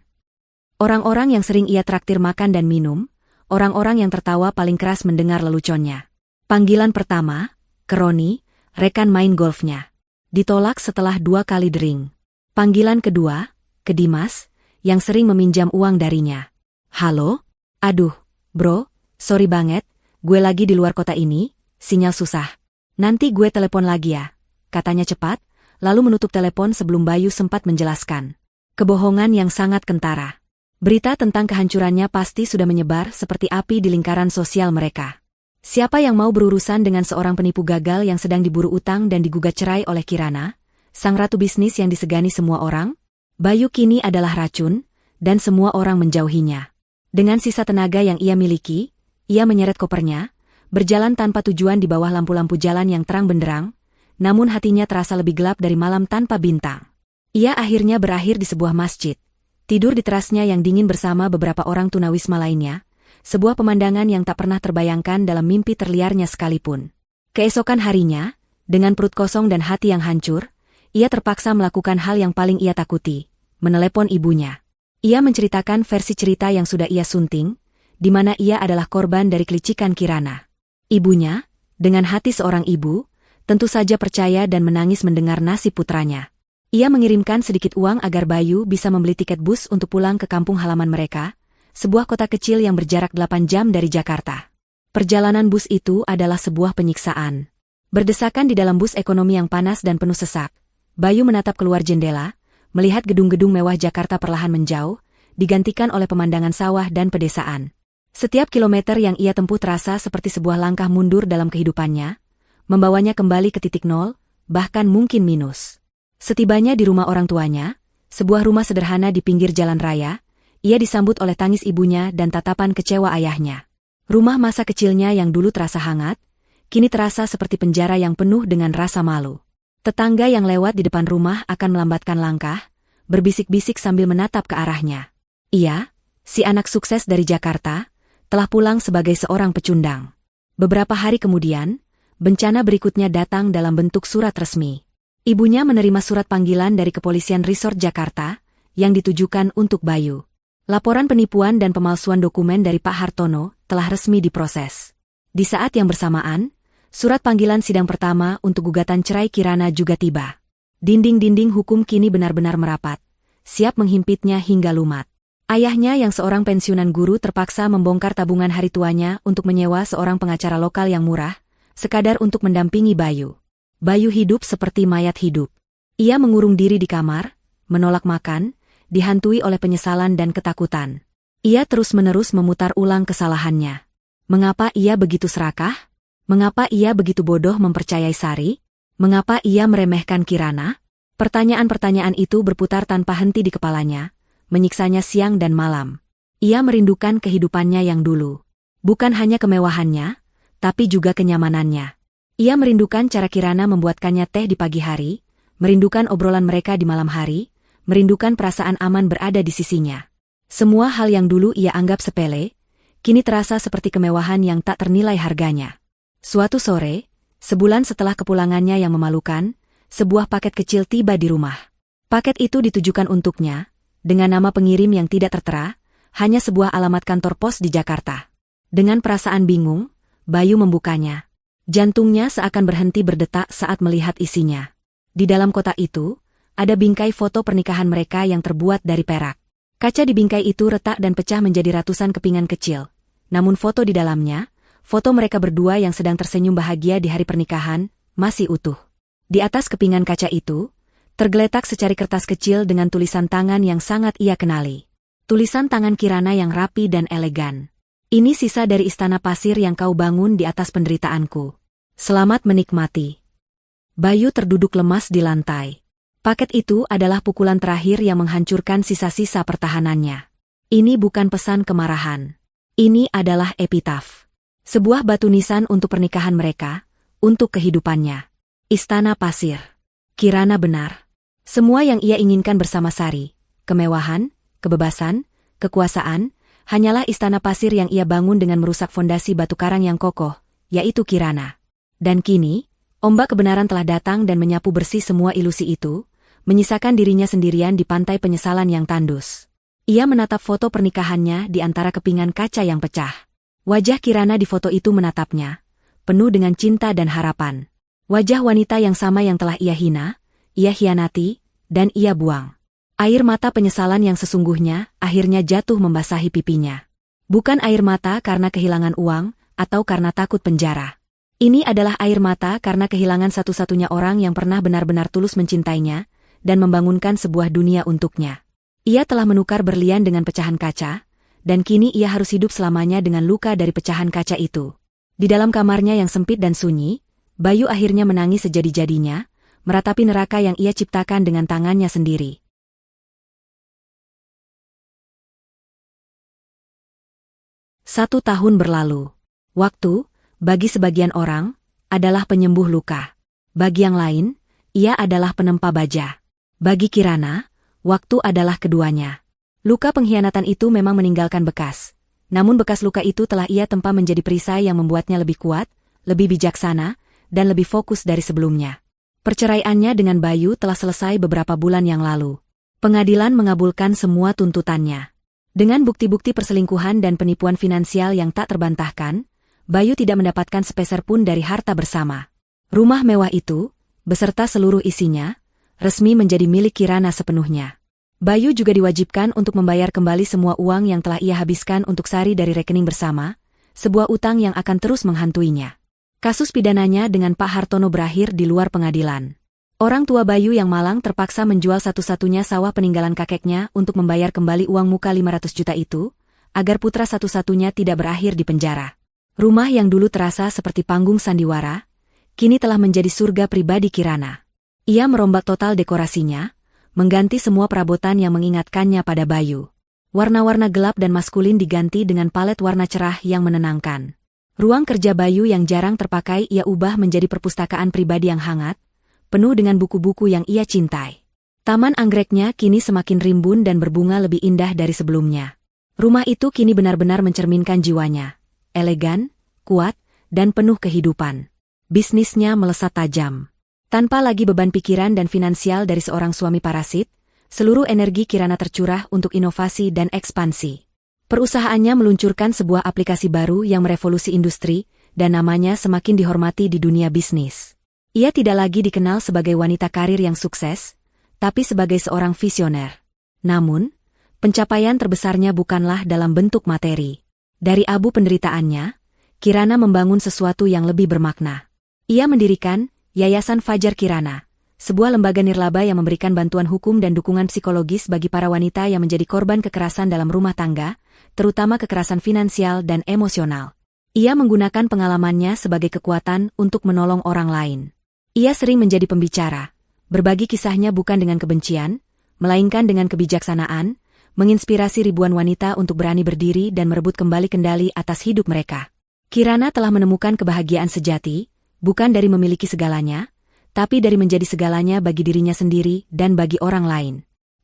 Orang-orang yang sering ia traktir makan dan minum, orang-orang yang tertawa paling keras mendengar leluconnya. Panggilan pertama, ke Roni, rekan main golfnya. Ditolak setelah 2 kali dering. Panggilan kedua, ke Dimas, yang sering meminjam uang darinya. Halo? Aduh, bro, sorry banget, gue lagi di luar kota ini, sinyal susah. Nanti gue telepon lagi ya, katanya cepat, lalu menutup telepon sebelum Bayu sempat menjelaskan. Kebohongan yang sangat kentara. Berita tentang kehancurannya pasti sudah menyebar seperti api di lingkaran sosial mereka. Siapa yang mau berurusan dengan seorang penipu gagal yang sedang diburu utang dan digugat cerai oleh Kirana, sang ratu bisnis yang disegani semua orang? Bayu kini adalah racun, dan semua orang menjauhinya. Dengan sisa tenaga yang ia miliki, ia menyeret kopernya, berjalan tanpa tujuan di bawah lampu-lampu jalan yang terang benderang, namun hatinya terasa lebih gelap dari malam tanpa bintang. Ia akhirnya berakhir di sebuah masjid, tidur di terasnya yang dingin bersama beberapa orang tunawisma lainnya, sebuah pemandangan yang tak pernah terbayangkan dalam mimpi terliarnya sekalipun. Keesokan harinya, dengan perut kosong dan hati yang hancur, ia terpaksa melakukan hal yang paling ia takuti, menelepon ibunya. Ia menceritakan versi cerita yang sudah ia sunting, di mana ia adalah korban dari kelicikan Kirana. Ibunya, dengan hati seorang ibu, tentu saja percaya dan menangis mendengar nasib putranya. Ia mengirimkan sedikit uang agar Bayu bisa membeli tiket bus untuk pulang ke kampung halaman mereka, sebuah kota kecil yang berjarak 8 jam dari Jakarta. Perjalanan bus itu adalah sebuah penyiksaan. Berdesakan di dalam bus ekonomi yang panas dan penuh sesak, Bayu menatap keluar jendela, melihat gedung-gedung mewah Jakarta perlahan menjauh, digantikan oleh pemandangan sawah dan pedesaan. Setiap kilometer yang ia tempuh terasa seperti sebuah langkah mundur dalam kehidupannya, membawanya kembali ke titik nol, bahkan mungkin minus. Setibanya di rumah orang tuanya, sebuah rumah sederhana di pinggir jalan raya, ia disambut oleh tangis ibunya dan tatapan kecewa ayahnya. Rumah masa kecilnya yang dulu terasa hangat, kini terasa seperti penjara yang penuh dengan rasa malu. Tetangga yang lewat di depan rumah akan melambatkan langkah, berbisik-bisik sambil menatap ke arahnya. Ia, si anak sukses dari Jakarta, telah pulang sebagai seorang pecundang. Beberapa hari kemudian, bencana berikutnya datang dalam bentuk surat resmi. Ibunya menerima surat panggilan dari Kepolisian Resort Jakarta, yang ditujukan untuk Bayu. Laporan penipuan dan pemalsuan dokumen dari Pak Hartono telah resmi diproses. Di saat yang bersamaan, surat panggilan sidang pertama untuk gugatan cerai Kirana juga tiba. Dinding-dinding hukum kini benar-benar merapat, siap menghimpitnya hingga lumat. Ayahnya yang seorang pensiunan guru terpaksa membongkar tabungan hari tuanya untuk menyewa seorang pengacara lokal yang murah, sekadar untuk mendampingi Bayu. Bayu hidup seperti mayat hidup. Ia mengurung diri di kamar, menolak makan, dihantui oleh penyesalan dan ketakutan. Ia terus-menerus memutar ulang kesalahannya. Mengapa ia begitu serakah? Mengapa ia begitu bodoh mempercayai Sari? Mengapa ia meremehkan Kirana? Pertanyaan-pertanyaan itu berputar tanpa henti di kepalanya, menyiksanya siang dan malam. Ia merindukan kehidupannya yang dulu. Bukan hanya kemewahannya, tapi juga kenyamanannya. Ia merindukan cara Kirana membuatkannya teh di pagi hari, merindukan obrolan mereka di malam hari, merindukan perasaan aman berada di sisinya. Semua hal yang dulu ia anggap sepele, kini terasa seperti kemewahan yang tak ternilai harganya. Suatu sore, sebulan setelah kepulangannya yang memalukan, sebuah paket kecil tiba di rumah. Paket itu ditujukan untuknya, dengan nama pengirim yang tidak tertera, hanya sebuah alamat kantor pos di Jakarta. Dengan perasaan bingung, Bayu membukanya. Jantungnya seakan berhenti berdetak saat melihat isinya. Di dalam kotak itu, ada bingkai foto pernikahan mereka yang terbuat dari perak. Kaca di bingkai itu retak dan pecah menjadi ratusan kepingan kecil. Namun foto di dalamnya, foto mereka berdua yang sedang tersenyum bahagia di hari pernikahan, masih utuh. Di atas kepingan kaca itu, tergeletak secari kertas kecil dengan tulisan tangan yang sangat ia kenali. Tulisan tangan Kirana yang rapi dan elegan. Ini sisa dari istana pasir yang kau bangun di atas penderitaanku. Selamat menikmati. Bayu terduduk lemas di lantai. Paket itu adalah pukulan terakhir yang menghancurkan sisa-sisa pertahanannya. Ini bukan pesan kemarahan. Ini adalah epitaf. Sebuah batu nisan untuk pernikahan mereka, untuk kehidupannya. Istana pasir. Kirana benar. Semua yang ia inginkan bersama Sari, kemewahan, kebebasan, kekuasaan, hanyalah istana pasir yang ia bangun dengan merusak fondasi batu karang yang kokoh, yaitu Kirana. Dan kini, ombak kebenaran telah datang dan menyapu bersih semua ilusi itu, menyisakan dirinya sendirian di pantai penyesalan yang tandus. Ia menatap foto pernikahannya di antara kepingan kaca yang pecah. Wajah Kirana di foto itu menatapnya, penuh dengan cinta dan harapan. Wajah wanita yang sama yang telah ia hina, ia hianati, dan ia buang. Air mata penyesalan yang sesungguhnya akhirnya jatuh membasahi pipinya. Bukan air mata karena kehilangan uang, atau karena takut penjara. Ini adalah air mata karena kehilangan satu-satunya orang yang pernah benar-benar tulus mencintainya, dan membangunkan sebuah dunia untuknya. Ia telah menukar berlian dengan pecahan kaca, dan kini ia harus hidup selamanya dengan luka dari pecahan kaca itu. Di dalam kamarnya yang sempit dan sunyi, Bayu akhirnya menangis sejadi-jadinya, meratapi neraka yang ia ciptakan dengan tangannya sendiri. 1 tahun berlalu. Waktu, bagi sebagian orang, adalah penyembuh luka. Bagi yang lain, ia adalah penempa baja. Bagi Kirana, waktu adalah keduanya. Luka pengkhianatan itu memang meninggalkan bekas. Namun bekas luka itu telah ia tempa menjadi perisai yang membuatnya lebih kuat, lebih bijaksana, dan lebih fokus dari sebelumnya. Perceraiannya dengan Bayu telah selesai beberapa bulan yang lalu. Pengadilan mengabulkan semua tuntutannya. Dengan bukti-bukti perselingkuhan dan penipuan finansial yang tak terbantahkan, Bayu tidak mendapatkan sepeser pun dari harta bersama. Rumah mewah itu, beserta seluruh isinya, resmi menjadi milik Kirana sepenuhnya. Bayu juga diwajibkan untuk membayar kembali semua uang yang telah ia habiskan untuk Sari dari rekening bersama, sebuah utang yang akan terus menghantuinya. Kasus pidananya dengan Pak Hartono berakhir di luar pengadilan. Orang tua Bayu yang malang terpaksa menjual satu-satunya sawah peninggalan kakeknya untuk membayar kembali uang muka 500 juta itu, agar putra satu-satunya tidak berakhir di penjara. Rumah yang dulu terasa seperti panggung sandiwara, kini telah menjadi surga pribadi Kirana. Ia merombak total dekorasinya, mengganti semua perabotan yang mengingatkannya pada Bayu. Warna-warna gelap dan maskulin diganti dengan palet warna cerah yang menenangkan. Ruang kerja Bayu yang jarang terpakai ia ubah menjadi perpustakaan pribadi yang hangat, penuh dengan buku-buku yang ia cintai. Taman anggreknya kini semakin rimbun dan berbunga lebih indah dari sebelumnya. Rumah itu kini benar-benar mencerminkan jiwanya. Elegan, kuat, dan penuh kehidupan. Bisnisnya melesat tajam. Tanpa lagi beban pikiran dan finansial dari seorang suami parasit, seluruh energi Kirana tercurah untuk inovasi dan ekspansi. Perusahaannya meluncurkan sebuah aplikasi baru yang merevolusi industri, dan namanya semakin dihormati di dunia bisnis. Ia tidak lagi dikenal sebagai wanita karir yang sukses, tapi sebagai seorang visioner. Namun, pencapaian terbesarnya bukanlah dalam bentuk materi. Dari abu penderitaannya, Kirana membangun sesuatu yang lebih bermakna. Ia mendirikan Yayasan Fajar Kirana, sebuah lembaga nirlaba yang memberikan bantuan hukum dan dukungan psikologis bagi para wanita yang menjadi korban kekerasan dalam rumah tangga, terutama kekerasan finansial dan emosional. Ia menggunakan pengalamannya sebagai kekuatan untuk menolong orang lain. Ia sering menjadi pembicara, berbagi kisahnya bukan dengan kebencian, melainkan dengan kebijaksanaan, menginspirasi ribuan wanita untuk berani berdiri dan merebut kembali kendali atas hidup mereka. Kirana telah menemukan kebahagiaan sejati, bukan dari memiliki segalanya, tapi dari menjadi segalanya bagi dirinya sendiri dan bagi orang lain.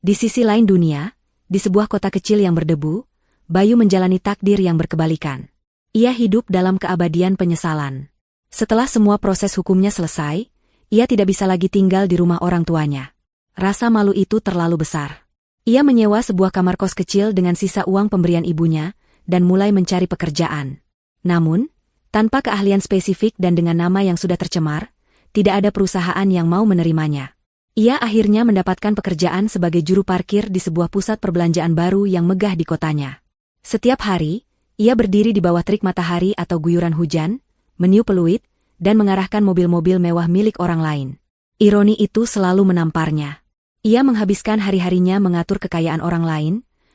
Di sisi lain dunia, di sebuah kota kecil yang berdebu, Bayu menjalani takdir yang berkebalikan. Ia hidup dalam keabadian penyesalan. Setelah semua proses hukumnya selesai, ia tidak bisa lagi tinggal di rumah orang tuanya. Rasa malu itu terlalu besar. Ia menyewa sebuah kamar kos kecil dengan sisa uang pemberian ibunya, dan mulai mencari pekerjaan. Namun, tanpa keahlian spesifik dan dengan nama yang sudah tercemar, tidak ada perusahaan yang mau menerimanya. Ia akhirnya mendapatkan pekerjaan sebagai juru parkir di sebuah pusat perbelanjaan baru yang megah di kotanya. Setiap hari, ia berdiri di bawah terik matahari atau guyuran hujan, meniup peluit, dan mengarahkan mobil-mobil mewah milik orang lain. Ironi itu selalu menamparnya. Ia menghabiskan hari-harinya mengatur kekayaan orang lain,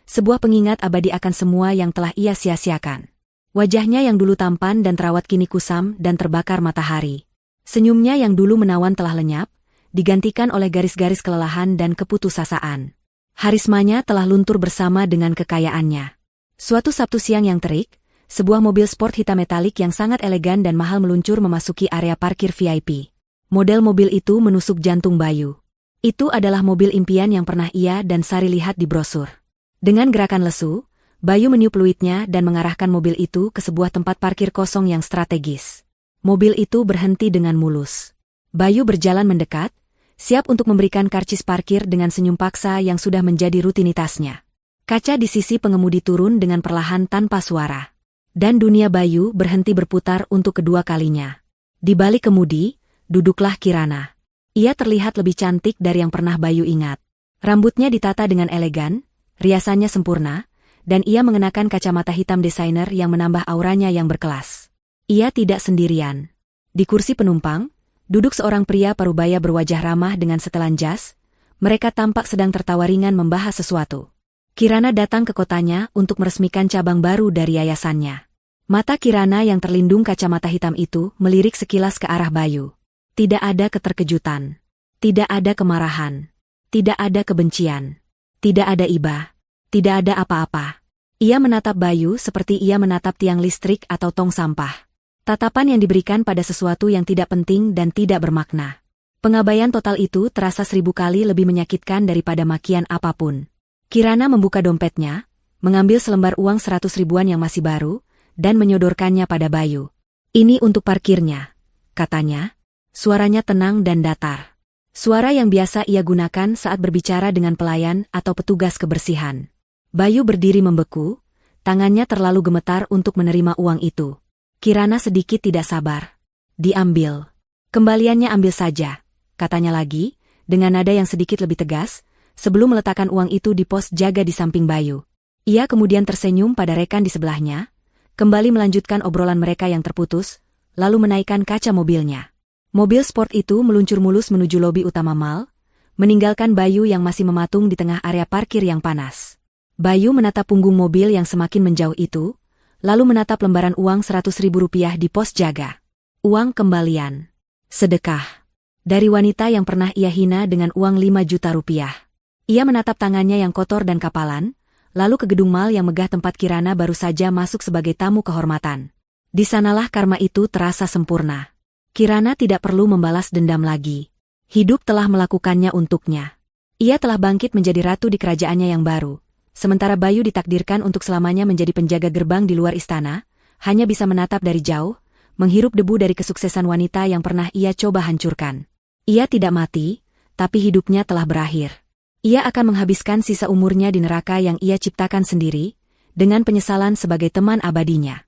sebuah pengingat abadi akan semua yang telah ia sia-siakan. Wajahnya yang dulu tampan dan terawat kini kusam dan terbakar matahari. Senyumnya yang dulu menawan telah lenyap, digantikan oleh garis-garis kelelahan dan keputusasaan. Harismanya telah luntur bersama dengan kekayaannya. Suatu Sabtu siang yang terik, sebuah mobil sport hitam metalik yang sangat elegan dan mahal meluncur memasuki area parkir VIP. Model mobil itu menusuk jantung Bayu. Itu adalah mobil impian yang pernah ia dan Sari lihat di brosur. Dengan gerakan lesu, Bayu meniup peluitnya dan mengarahkan mobil itu ke sebuah tempat parkir kosong yang strategis. Mobil itu berhenti dengan mulus. Bayu berjalan mendekat, siap untuk memberikan karcis parkir dengan senyum paksa yang sudah menjadi rutinitasnya. Kaca di sisi pengemudi turun dengan perlahan tanpa suara. Dan dunia Bayu berhenti berputar untuk kedua kalinya. Di balik kemudi, duduklah Kirana. Ia terlihat lebih cantik dari yang pernah Bayu ingat. Rambutnya ditata dengan elegan, riasannya sempurna, dan ia mengenakan kacamata hitam desainer yang menambah auranya yang berkelas. Ia tidak sendirian. Di kursi penumpang, duduk seorang pria parubaya berwajah ramah dengan setelan jas. Mereka tampak sedang tertawa ringan membahas sesuatu. Kirana datang ke kotanya untuk meresmikan cabang baru dari yayasannya. Mata Kirana yang terlindung kacamata hitam itu melirik sekilas ke arah Bayu. Tidak ada keterkejutan. Tidak ada kemarahan. Tidak ada kebencian. Tidak ada iba. Tidak ada apa-apa. Ia menatap Bayu seperti ia menatap tiang listrik atau tong sampah. Tatapan yang diberikan pada sesuatu yang tidak penting dan tidak bermakna. Pengabaian total itu terasa 1000 kali lebih menyakitkan daripada makian apapun. Kirana membuka dompetnya, mengambil selembar uang 100 ribuan yang masih baru, dan menyodorkannya pada Bayu. Ini untuk parkirnya, katanya. Suaranya tenang dan datar. Suara yang biasa ia gunakan saat berbicara dengan pelayan atau petugas kebersihan. Bayu berdiri membeku, tangannya terlalu gemetar untuk menerima uang itu. Kirana sedikit tidak sabar. Diambil. Kembaliannya ambil saja, katanya lagi, dengan nada yang sedikit lebih tegas, sebelum meletakkan uang itu di pos jaga di samping Bayu. Ia kemudian tersenyum pada rekan di sebelahnya, kembali melanjutkan obrolan mereka yang terputus, lalu menaikkan kaca mobilnya. Mobil sport itu meluncur mulus menuju lobi utama mall, meninggalkan Bayu yang masih mematung di tengah area parkir yang panas. Bayu menatap punggung mobil yang semakin menjauh itu, lalu menatap lembaran uang 100 ribu rupiah di pos jaga. Uang kembalian. Sedekah. Dari wanita yang pernah ia hina dengan uang 5 juta rupiah. Ia menatap tangannya yang kotor dan kapalan, lalu ke gedung mal yang megah tempat Kirana baru saja masuk sebagai tamu kehormatan. Di sanalah karma itu terasa sempurna. Kirana tidak perlu membalas dendam lagi. Hidup telah melakukannya untuknya. Ia telah bangkit menjadi ratu di kerajaannya yang baru. Sementara Bayu ditakdirkan untuk selamanya menjadi penjaga gerbang di luar istana, hanya bisa menatap dari jauh, menghirup debu dari kesuksesan wanita yang pernah ia coba hancurkan. Ia tidak mati, tapi hidupnya telah berakhir. Ia akan menghabiskan sisa umurnya di neraka yang ia ciptakan sendiri, dengan penyesalan sebagai teman abadinya.